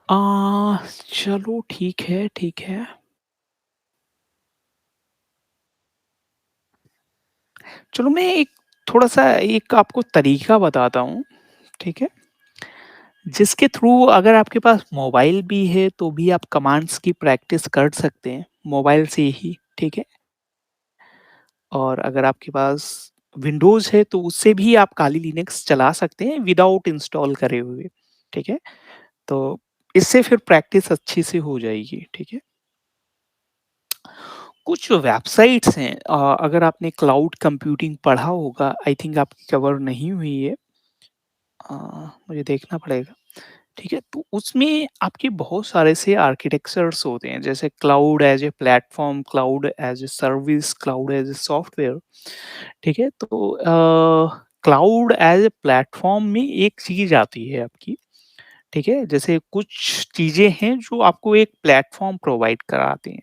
अ, चलो ठीक है, ठीक है। चलो मैं एक थोड़ा-सा एक आपको तरीका बताता हूँ, ठीक है? जिसके थ्रू अगर आपके पास मोबाइल भी है, तो भी आप कमांड्स की प्रैक्टिस कर सकते हैं, मोबाइल से ही, ठीक है? और अगर आपके पास विंडोज़ है, तो उससे भी आप काली लिनक्स चला सकते हैं विदाउट इंस्टॉल करे हुए, ठीक है? तो इससे फिर प्रैक्टिस अच्छे से हो जाएगी, ठीक है? कुछ वेबसाइट्स हैं, अगर आपने क्लाउड कंप्यूटिंग पढ़ा होगा, आई थिंक आपकी कवर नहीं हुई है, अ, मुझे देखना पड़ेगा, ठीक है? तो उसमें आपके बहुत सारे से आर्किटेक्चर्स होते हैं, जैसे cloud as a platform, cloud as a service, cloud as a software, ठीक है? तो क्लाउड एज़ ए प्लेटफ़ॉर्म में एक चीज़ आती है आपकी, ठीक है? जैसे कुछ चीज़ें हैं जो आपको एक प्लेटफ़ॉर्म प्रोवाइड कराते हैं,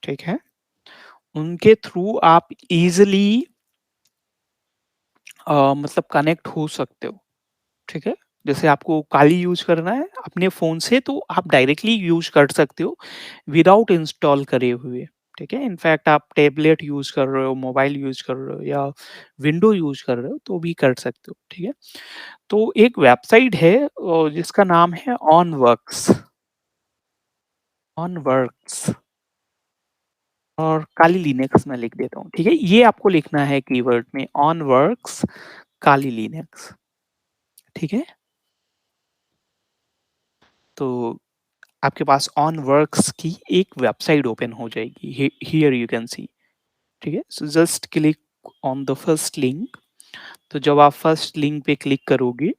ठीक है? उनके थ्रू आप ईज़िली मतलब कनेक्ट हो सकते हो, ठीक है? जैसे आपको काली यूज़ करना है अपने फ़ोन से, तो आप डायरेक्टली यूज़ कर सकते हो विदाउट इंस्टॉल करे हुए, ठीक है? इनफैक्ट आप टैबलेट यूज़ कर रहे हो, मोबाइल यूज़ कर रहे हो या विंडो यूज़ कर रहे हो तो भी कर सकते हो, ठीक है? तो एक वेबसाइट है जिसका नाम है ऑनवर्क्स, ऑनवर्क्स और काली लिनक्स मैं लिख देता हूँ, ठीक है? ये आपको लिखना है कीवर्ड में ऑनवर्क्स काली लिनक्स, ठीक है? तो आपके पास ऑनवर्क्स की एक वेबसाइट ओपन हो जाएगी। हियर यू कैन सी, ठीक है? So just click on the first link. तो जब आप फर्स्ट लिंक पे क्लिक करोगे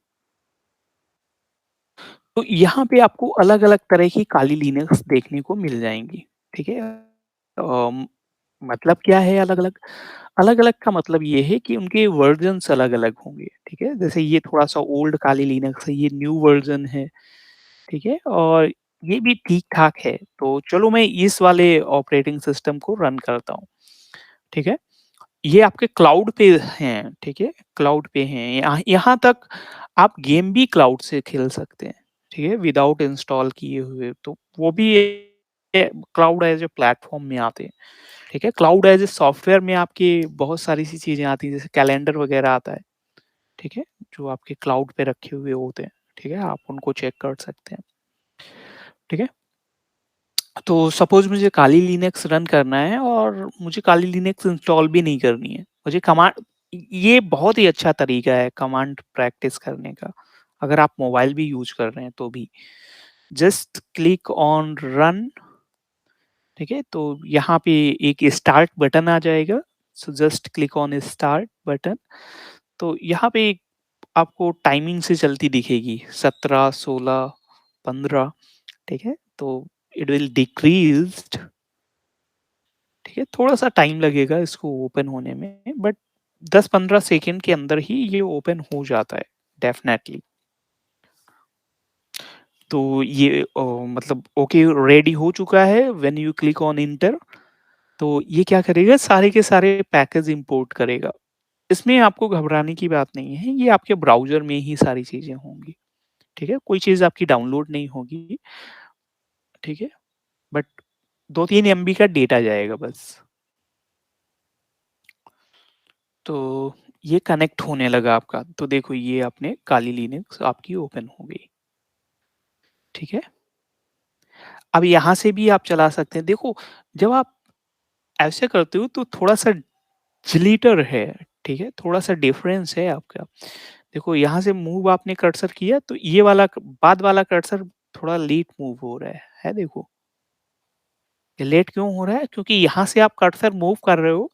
तो यहाँ पे आपको अलग-अलग तरह की काली लिनक्स देखने को मिल जाएँगी, ठीक है? मतलब क्या है अलग-अलग? अलग-अलग का मतलब ये है कि उनके वर्ज़न्स अलग-अलग होंगे, ठीक है? जैसे ये थोड़ा-सा ओल्ड काली लिनक्स है, ये न्यू वर्ज़न है, ठीक है? और ये भी ठीक-ठाक है, तो चलो मैं इस वाले ऑपरेटिंग सिस्टम को रन करता हूँ, ठीक है? ये आपके क्लाउड पे हैं, ठीक है? क्लाउड पे हैं। यहाँ यहाँ तक आप गेम भी क्लाउड से खेल सकते हैं, ठीक है? विदाउट इंस्टॉल किए हुए, तो वो भी क्लाउड एज़ अ प्लेटफ़ॉर्म में आते हैं, ठीक है? क्लाउड एज़ अ सॉफ्टवेयर में आपकी बहुत सारी सी चीज़ें आती हैं, जैसे कैलेंडर वगैरह आता है, ठीक है? जो आपके क्लाउड पे रखे हुए होते हैं, ठीक है? आप उनको चेक कर सकते हैं, ठीक है? तो सपोज़ मुझे काली लिनक्स रन करना है और मुझे काली लिनक्स इंस्टॉल भी नहीं करनी है। मुझे कमांड ये बहुत ही अच्छा तरीका है कमांड प्रैक्टिस करने का, अगर आप मोबाइल भी यूज़ कर रहे हैं तो भी। जस्ट क्लिक ऑन रन, ठीक है? तो यहाँ पे एक स्टार्ट बटन आ जाएगा, so just click on start button. तो यहाँ पे एक आपको टाइमिंग से चलती दिखेगी 17, 16, 15, ठीक है? तो इट विल डिक्रीज़, ठीक है? थोड़ा-सा टाइम लगेगा इसको ओपन होने में, बट 10-15 सेकंड के अंदर ही ये ओपन हो जाता है डेफ़िनेटली। तो ये मतलब ओके रेडी हो चुका है when you click on enter. तो ये क्या करेगा, सारे के सारे पैकेज इंपोर्ट करेगा। इसमें आपको घबराने की बात नहीं है, ये आपके ब्राउज़र में ही सारी चीज़ें होंगी, ठीक है? कोई चीज़ आपकी डाउनलोड नहीं होगी, ठीक है? बट 2-3 एमबी का डेटा जाएगा बस। तो ये कनेक्ट होने लगा आपका, तो देखो ये आपने काली लिनक्स आपकी ओपन हो गई, ठीक है? अब यहाँ से भी आप चला सकते हैं। देखो, जब आप ऐसे करते हो तो थोड़ा-सा जिलिटर है, ठीक है? थोड़ा-सा डिफरेंस है आपका। देखो यहाँ से मूव आपने कर्सर किया तो ये वाला बाद वाला कर्सर थोड़ा लेट मूव हो रहा है देखो। ये लेट क्यों हो रहा है? क्योंकि यहाँ से आप कर्सर मूव कर रहे हो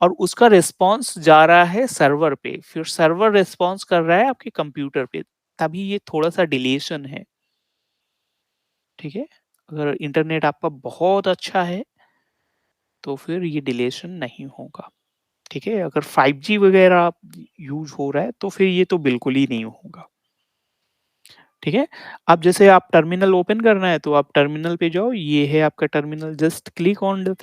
और उसका रिस्पॉन्स जा रहा है सर्वर पे, फिर सर्वर रिस्पॉन्स कर रहा है आपके कंप्यूटर पे, तभी ये थोड़ा-सा डिलेशन है, ठीक है? अगर इंटरनेट आपका बहुत अच्छा है, तो फिर ये डिलेशन नहीं होगा, ठीक है? अगर 5G वगैरह यूज़ हो रहा है, तो फिर ये तो बिल्कुल ही नहीं होगा, ठीक है? अब जैसे आप टर्मिनल ओपन करना है, तो आप टर्मिनल पे जाओ, ये है आपका terminal, just click on the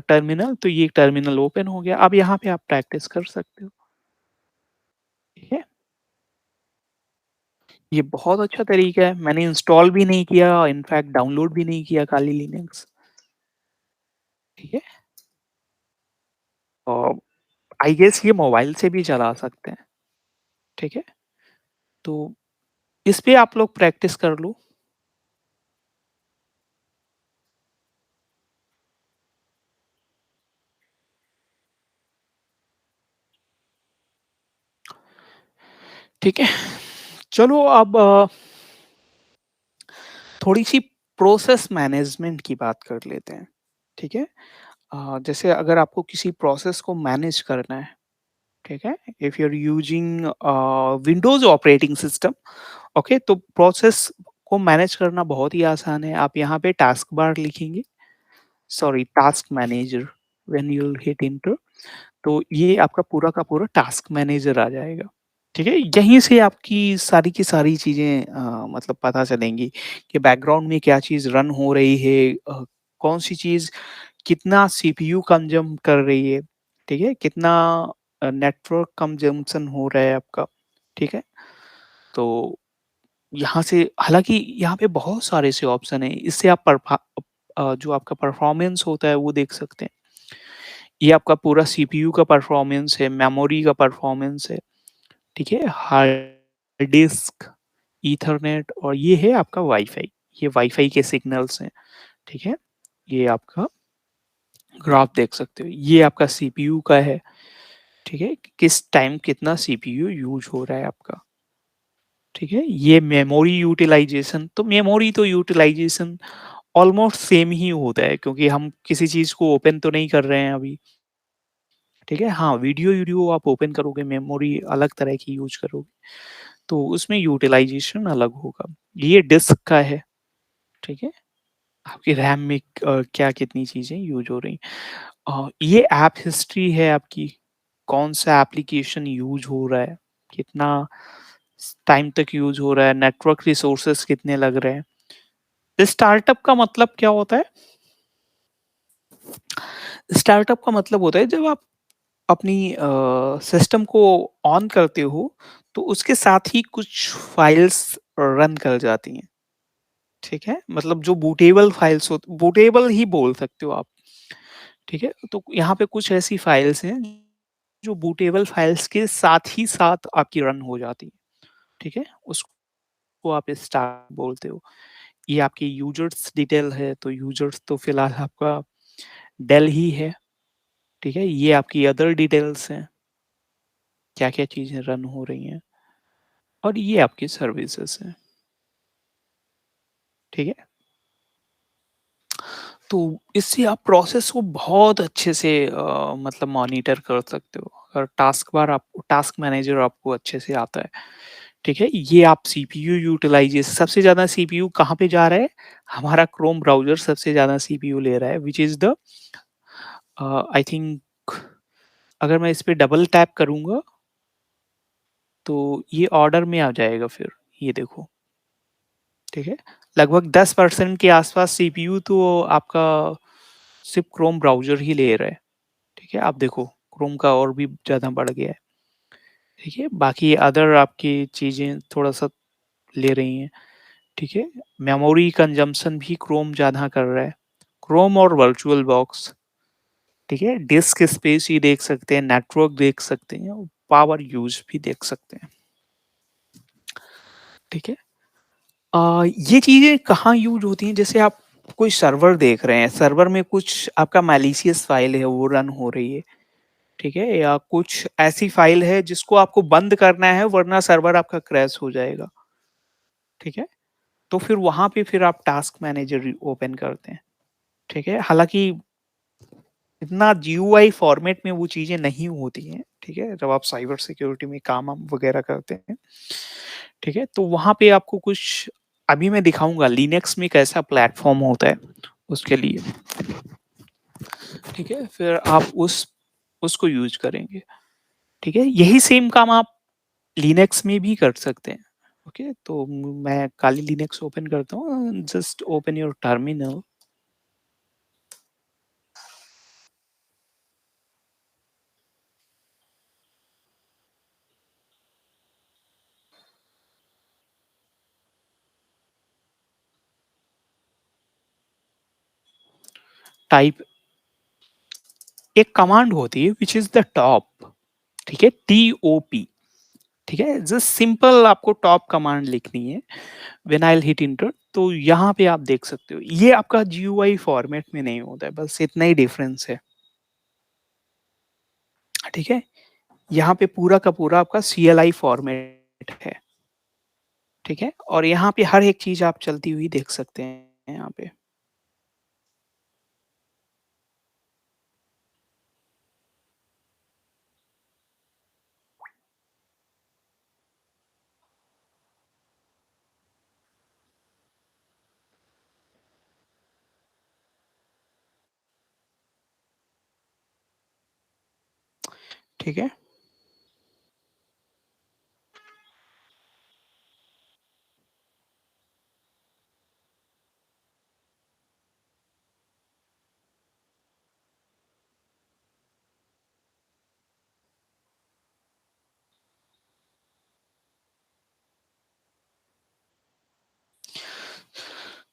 terminal, तो ये टर्मिनल ओपन हो गया। अब यहाँ पे आप प्रैक्टिस कर सकते हो, ठीक है? ये बहुत अच्छा तरीका है, मैंने इंस्टॉल भी नहीं किया, इनफैक्ट डाउनलोड भी नहीं किया काली लिनक्स, ठीक है? और आई गेस ये मोबाइल से भी चला सकते हैं, ठीक है? तो इस पे आप लोग प्रैक्टिस कर लो, ठीक है? चलो अब थोड़ी-सी प्रोसेस मैनेजमेंट की बात कर लेते हैं, ठीक है? जैसे अगर आपको किसी प्रोसेस को मैनेज करना है, ठीक है? If you are using Windows operating system, okay? तो प्रोसेस को मैनेज करना बहुत ही आसान है। आप यहाँ पे टास्क बार लिखेंगे, sorry task manager, when you will hit enter, तो ये आपका पूरा का पूरा टास्क मैनेजर आ जाएगा, ठीक है? यहीं से आपकी सारी की सारी चीज़ें मतलब पता चलेंगी कि बैकग्राउंड में क्या चीज़ रन हो रही है, कौन-सी चीज़ कितना सीपीयू कंज़्यूम कर रही है, ठीक है? कितना नेटवर्क कंज़म्पशन हो रहा है आपका, ठीक है? तो यहाँ से हालाँकि यहाँ पे बहुत सारे ऐसे ऑप्शन हैं, इससे आप जो आपका परफॉर्मेंस होता है वो देख सकते हैं। ये आपका पूरा सीपीयू का परफॉर्मेंस है, मेमोरी का परफॉर्मेंस है, ठीक है? हार्ड डिस्क, ईथरनेट और ये है आपका वाईफ़ाई। ये वाईफ़ाई के सिग्नल्स हैं, ठीक है? ये आपका ग्राफ देख सकते हो। ये आपका सीपीयू का है, ठीक है? किस टाइम कितना सीपीयू यूज़ हो रहा है आपका, ठीक है? ये मेमोरी यूटिलाइज़ेशन, तो मेमोरी तो यूटिलाइज़ेशन ऑलमोस्ट सेम ही होता है क्योंकि हम किसी चीज़ को ओपन तो नहीं कर रहे हैं अभी, ठीक है? हाँ, वीडियो-वीडियो आप ओपन करोगे, मेमोरी अलग तरह की यूज़ करोगे, तो उसमें यूटिलाइज़ेशन अलग होगा। ये डिस्क का है, ठीक है? आपकी रैम में क्या कितनी चीज़ें यूज़ हो रही हैं। ये ऐप हिस्ट्री है आपकी, कौन-सा एप्लीकेशन यूज़ हो रहा है, कितना टाइम तक यूज़ हो रहा है, नेटवर्क रिसोर्सेज़ कितने लग रहे हैं। स्टार्टअप का मतलब क्या होता है? स्टार्टअप का मतलब होता है जब आप अपनी सिस्टम को ऑन करते हो, तो उसके साथ ही कुछ फाइल्स रन कर जाती हैं, ठीक है? मतलब जो बूटेबल फाइल्स बूटेबल ही बोल सकते हो आप, ठीक है? तो यहाँ पे कुछ ऐसी फाइल्स हैं, जो बूटेबल फाइल्स के साथ ही साथ आपकी रन हो जाती हैं, ठीक है? उसको आप स्टार्ट बोलते हो। ये आपकी यूज़र्स डिटेल है, तो यूज़र्स तो फिलहाल आपका डेल ही है, ठीक है? ये आपकी अदर डिटेल्स हैं, क्या-क्या चीज़ें रन हो रही हैं और ये आपकी सर्विसेज़ हैं, ठीक है? तो इससे आप प्रोसेस को बहुत अच्छे से मतलब मॉनिटर कर सकते हो। अगर टास्क मैनेजर आपको अच्छे से आता है, ठीक है? ये आप सीपीयू यूटिलाइज़ेशन सबसे ज़्यादा सीपीयू कहाँ पे जा रहा है? हमारा क्रोम ब्राउज़र सबसे ज़्यादा सीपीयू ले रहा है which is the I think अगर मैं इस पे डबल टैप करूँगा, तो ये ऑर्डर में आ जाएगा फिर, ये देखो, ठीक है? लगभग 10% के आसपास सीपीयू तो आपका सिर्फ़ क्रोम ब्राउज़र ही ले रहा है, ठीक है? आप देखो क्रोम का और भी ज़्यादा बढ़ गया है, ठीक है? बाकी अदर आपकी चीज़ें थोड़ा-सा ले रही हैं, ठीक है? मेमोरी कंज़म्पशन भी क्रोम ज़्यादा कर रहा है, क्रोम और वर्चुअल बॉक्स, ठीक है? डिस्क स्पेस ही देख सकते हैं, नेटवर्क देख सकते हैं और पावर यूज़ भी देख सकते हैं, ठीक है? ये चीज़ें कहाँ यूज़ होती हैं? जैसे आप कोई सर्वर देख रहे हैं, सर्वर में कुछ आपका मैलिशियस फ़ाइल है, वो रन हो रही है, ठीक है? या कुछ ऐसी फ़ाइल है जिसको आपको बंद करना है वरना सर्वर आपका क्रैश हो जाएगा, ठीक है? तो फिर वहाँ पे फिर आप टास्क मैनेजर ओपन करते हैं, ठीक है? हालाँकि इतना जीयूआई फॉर्मेट में वो चीज़ें नहीं होती हैं, ठीक है? जब आप साइबर सिक्योरिटी में काम वाम वगैरह करते हैं, ठीक है? तो वहाँ पे आपको कुछ अभी मैं दिखाऊँगा लिनक्स में कैसा प्लेटफ़ॉर्म होता है उसके लिए, ठीक है? फिर आप उसको यूज़ करेंगे, ठीक है? यही सेम काम आप लिनक्स में भी कर सकते हैं, ओके? तो मैं काली लिनक्स ओपन करता हूँ, just open your terminal, type एक कमांड होती है व्हिच इज़ द टॉप, ठीक है? TOP, ठीक है? जस्ट सिंपल आपको टॉप कमांड लिखनी है, when I will hit enter तो यहाँ पे आप देख सकते हो। ये आपका GUI फॉर्मेट में नहीं होता है, बस इतना ही डिफरेंस है, ठीक है? यहाँ पे पूरा का पूरा आपका CLI फॉर्मेट है, ठीक है? और यहाँ पे हर एक चीज़ आप चलती हुई देख सकते हैं यहाँ पे, ठीक है?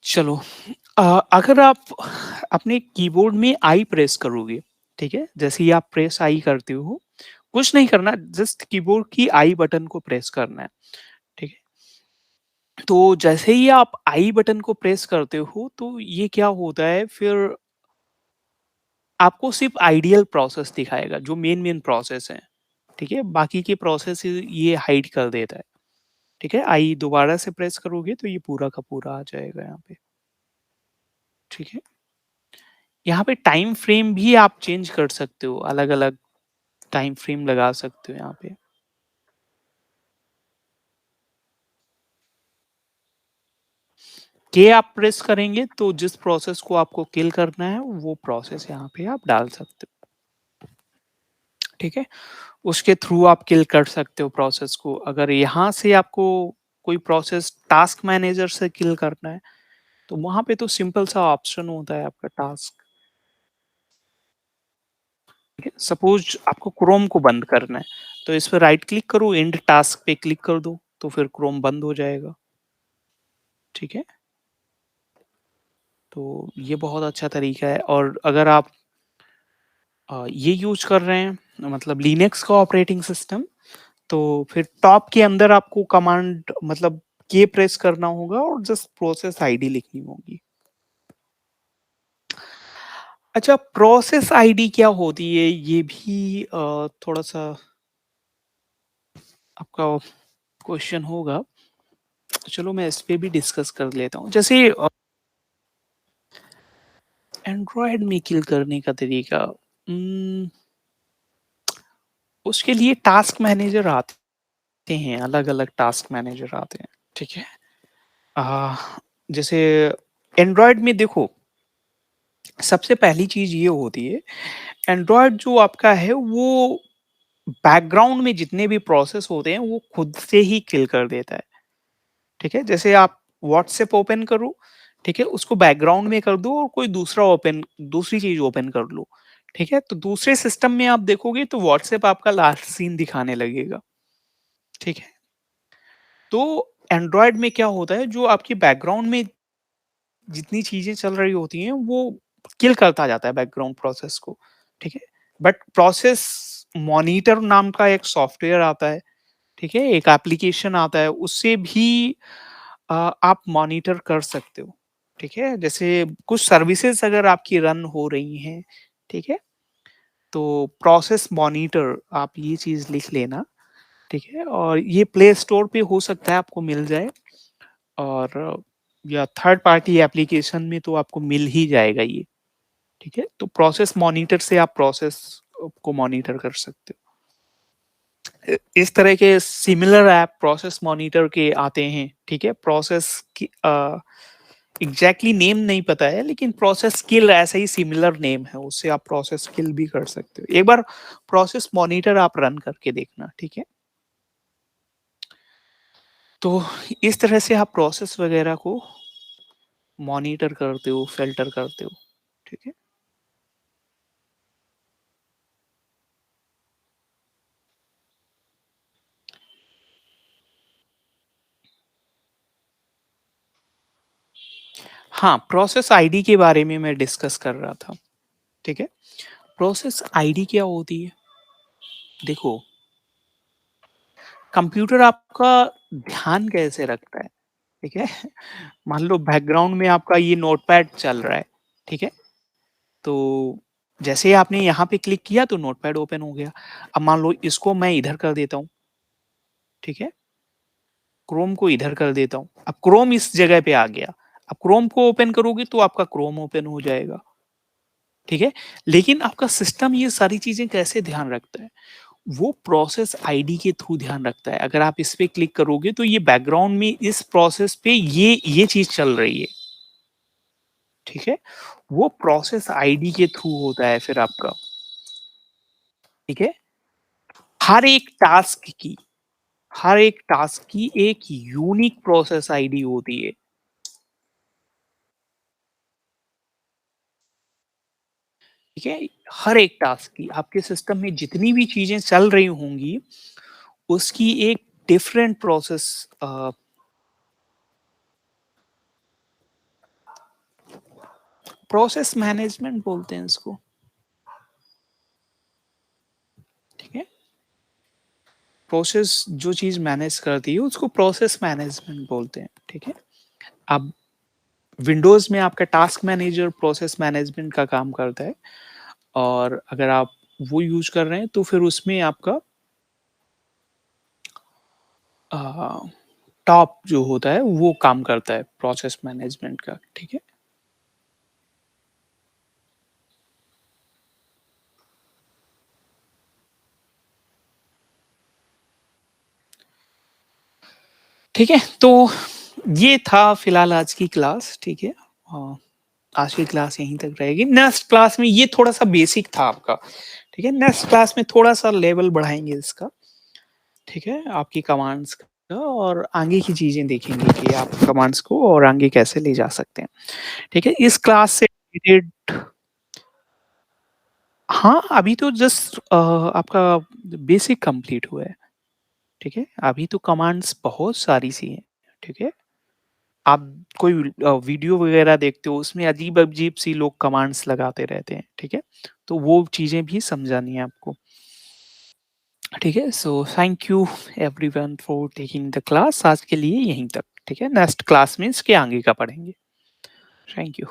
चलो अगर आप अपने कीबोर्ड में आई प्रेस करोगे, ठीक है? जैसे ही आप प्रेस आई करते हो, कुछ नहीं करना, जस्ट कीबोर्ड की आई बटन को प्रेस करना है, ठीक है? तो जैसे ही आप आई बटन को प्रेस करते हो, तो ये क्या होता है फिर आपको सिर्फ़ आइडियल प्रोसेस दिखाएगा, जो मेन-मेन प्रोसेस हैं, ठीक है? बाकी के प्रोसेस ये हाइड कर देता है, ठीक है? आई दोबारा से प्रेस करोगे तो ये पूरा का पूरा आ जाएगा यहाँ पे, ठीक है? यहाँ पे टाइम फ्रेम भी आप चेंज कर सकते हो, अलग-अलग टाइम फ्रेम लगा सकते हो यहाँ पे। के आप प्रेस करेंगे तो जिस प्रोसेस को आपको किल करना है, वो प्रोसेस यहाँ पे आप डाल सकते हो, ठीक है? उसके थ्रू आप किल कर सकते हो प्रोसेस को। अगर यहाँ से आपको कोई प्रोसेस टास्क मैनेजर से किल करना है, तो वहाँ पे तो सिंपल सा ऑप्शन होता है आपका टास्क, ठीक है? सपोज़ आपको क्रोम को बंद करना है, तो इस पे राइट क्लिक करो, एंड टास्क पे क्लिक कर दो, तो फिर क्रोम बंद हो जाएगा, ठीक है? तो ये बहुत अच्छा तरीका है। और अगर आप ये यूज़ कर रहे हैं मतलब लिनक्स का ऑपरेटिंग सिस्टम, तो फिर टॉप के अंदर आपको कमांड मतलब के प्रेस करना होगा और जस्ट प्रोसेस आईडी लिखनी होगी। अच्छा, प्रोसेस आईडी क्या होती है, ये भी थोड़ा-सा आपका क्वेश्चन होगा, तो चलो मैं इस पे भी डिस्कस कर लेता हूँ। जैसे एंड्रॉयड में किल करने का तरीका, उसके लिए टास्क मैनेजर आते हैं, अलग-अलग टास्क मैनेजर आते हैं, ठीक है? अ, जैसे एंड्रॉयड में देखो, सबसे पहली चीज़ ये होती है, एंड्रॉयड जो आपका है वो बैकग्राउंड में जितने भी प्रोसेस होते हैं वो खुद से ही किल कर देता है, ठीक है? जैसे आप व्हाट्सएप ओपन करो, ठीक है? उसको बैकग्राउंड में कर दो और कोई दूसरी चीज़ ओपन कर लो, ठीक है? तो दूसरे सिस्टम में आप देखोगे तो व्हाट्सएप आपका लास्ट सीन दिखाने लगेगा, ठीक है? तो एंड्रॉयड में क्या होता है, जो आपकी बैकग्राउंड में जितनी चीज़ें चल रही होती हैं, वो किल करता जाता है बैकग्राउंड प्रोसेस को, ठीक है? बट प्रोसेस मॉनिटर नाम का एक सॉफ्टवेयर आता है, ठीक है? एक एप्लीकेशन आता है, उससे भी आप मॉनिटर कर सकते हो, ठीक है? जैसे कुछ सर्विसेज़ अगर आपकी रन हो रही हैं, ठीक है? तो प्रोसेस मॉनिटर आप ये चीज़ लिख लेना, ठीक है? और ये प्ले स्टोर पे हो सकता है आपको मिल जाए, और या थर्ड पार्टी एप्लीकेशन में तो आपको मिल ही जाएगा ये, ठीक है? तो प्रोसेस मॉनिटर से आप प्रोसेस को मॉनिटर कर सकते हो। इस तरह के सिमिलर ऐप प्रोसेस मॉनिटर के आते हैं, ठीक है? प्रोसेस की एग्ज़ैक्टली नेम नहीं पता है, लेकिन प्रोसेस किल ऐसा ही सिमिलर नेम है, उससे आप प्रोसेस किल भी कर सकते हो। एक बार प्रोसेस मॉनिटर आप रन करके देखना, ठीक है? तो इस तरह से आप प्रोसेस वगैरह को मॉनिटर करते हो, फ़िल्टर करते हो, ठीक है? हाँ, प्रोसेस आईडी के बारे में मैं डिस्कस कर रहा था, ठीक है? प्रोसेस आईडी क्या होती है? देखो, कंप्यूटर आपका ध्यान कैसे रखता है, ठीक है? मान लो बैकग्राउंड में आपका ये नोटपैड चल रहा है, ठीक है? तो जैसे ही आपने यहाँ पे क्लिक किया तो नोटपैड ओपन हो गया। अब मान लो इसको मैं इधर कर देता हूँ, ठीक है? क्रोम को इधर कर देता हूँ। अब क्रोम इस जगह पे आ गया। अब क्रोम को ओपन करोगे तो आपका क्रोम ओपन हो जाएगा, ठीक है? लेकिन आपका सिस्टम ये सारी चीज़ें कैसे ध्यान रखता है? वो प्रोसेस आईडी के थ्रू ध्यान रखता है। अगर आप इस पे क्लिक करोगे तो ये बैकग्राउंड में इस प्रोसेस पे ये चीज़ चल रही है, ठीक है? वो प्रोसेस आईडी के थ्रू होता है फिर आपका, ठीक है? हर एक टास्क की हर एक टास्क की एक यूनिक प्रोसेस आईडी होती है, ठीक है? हर एक टास्क की आपके सिस्टम में जितनी भी चीज़ें चल रही होंगी, उसकी एक डिफरेंट प्रोसेस प्रोसेस मैनेजमेंट बोलते हैं इसको, ठीक है। प्रोसेस जो चीज़ मैनेज करती है उसको प्रोसेस मैनेजमेंट बोलते हैं, ठीक है। अब विंडोज़ में आपका टास्क मैनेजर प्रोसेस मैनेजमेंट का काम करता है, और अगर आप वो यूज़ कर रहे हैं तो फिर उसमें आपका टॉप जो होता है वो काम करता है प्रोसेस मैनेजमेंट का, ठीक है। ठीक है, तो ये था फिलहाल आज की क्लास, ठीक है। आज की क्लास यहीं तक रहेगी। नेक्स्ट क्लास में ये थोड़ा-सा बेसिक था आपका, ठीक है। नेक्स्ट क्लास में थोड़ा-सा लेवल बढ़ाएँगे इसका, ठीक है, आपकी कमांड्स का, और आगे की चीज़ें देखेंगे कि आप कमांड्स को और आगे कैसे ले जा सकते हैं, ठीक है। इस क्लास से रिलेटेड हाँ, अभी तो जस्ट आपका बेसिक कंप्लीट हुआ है, ठीक है। अभी तो कमांड्स बहुत सारी सी हैं, ठीक है। आप कोई वीडियो वगैरह देखते हो उसमें अजीब-अजीब सी लोग कमांड्स लगाते रहते हैं, ठीक है? तो वो चीज़ें भी समझानी है आपको, ठीक है? So thank you everyone for taking the class. आज के लिए यहीं तक, ठीक है? नेक्स्ट क्लास में इसके आगे का पढ़ेंगे। Thank you.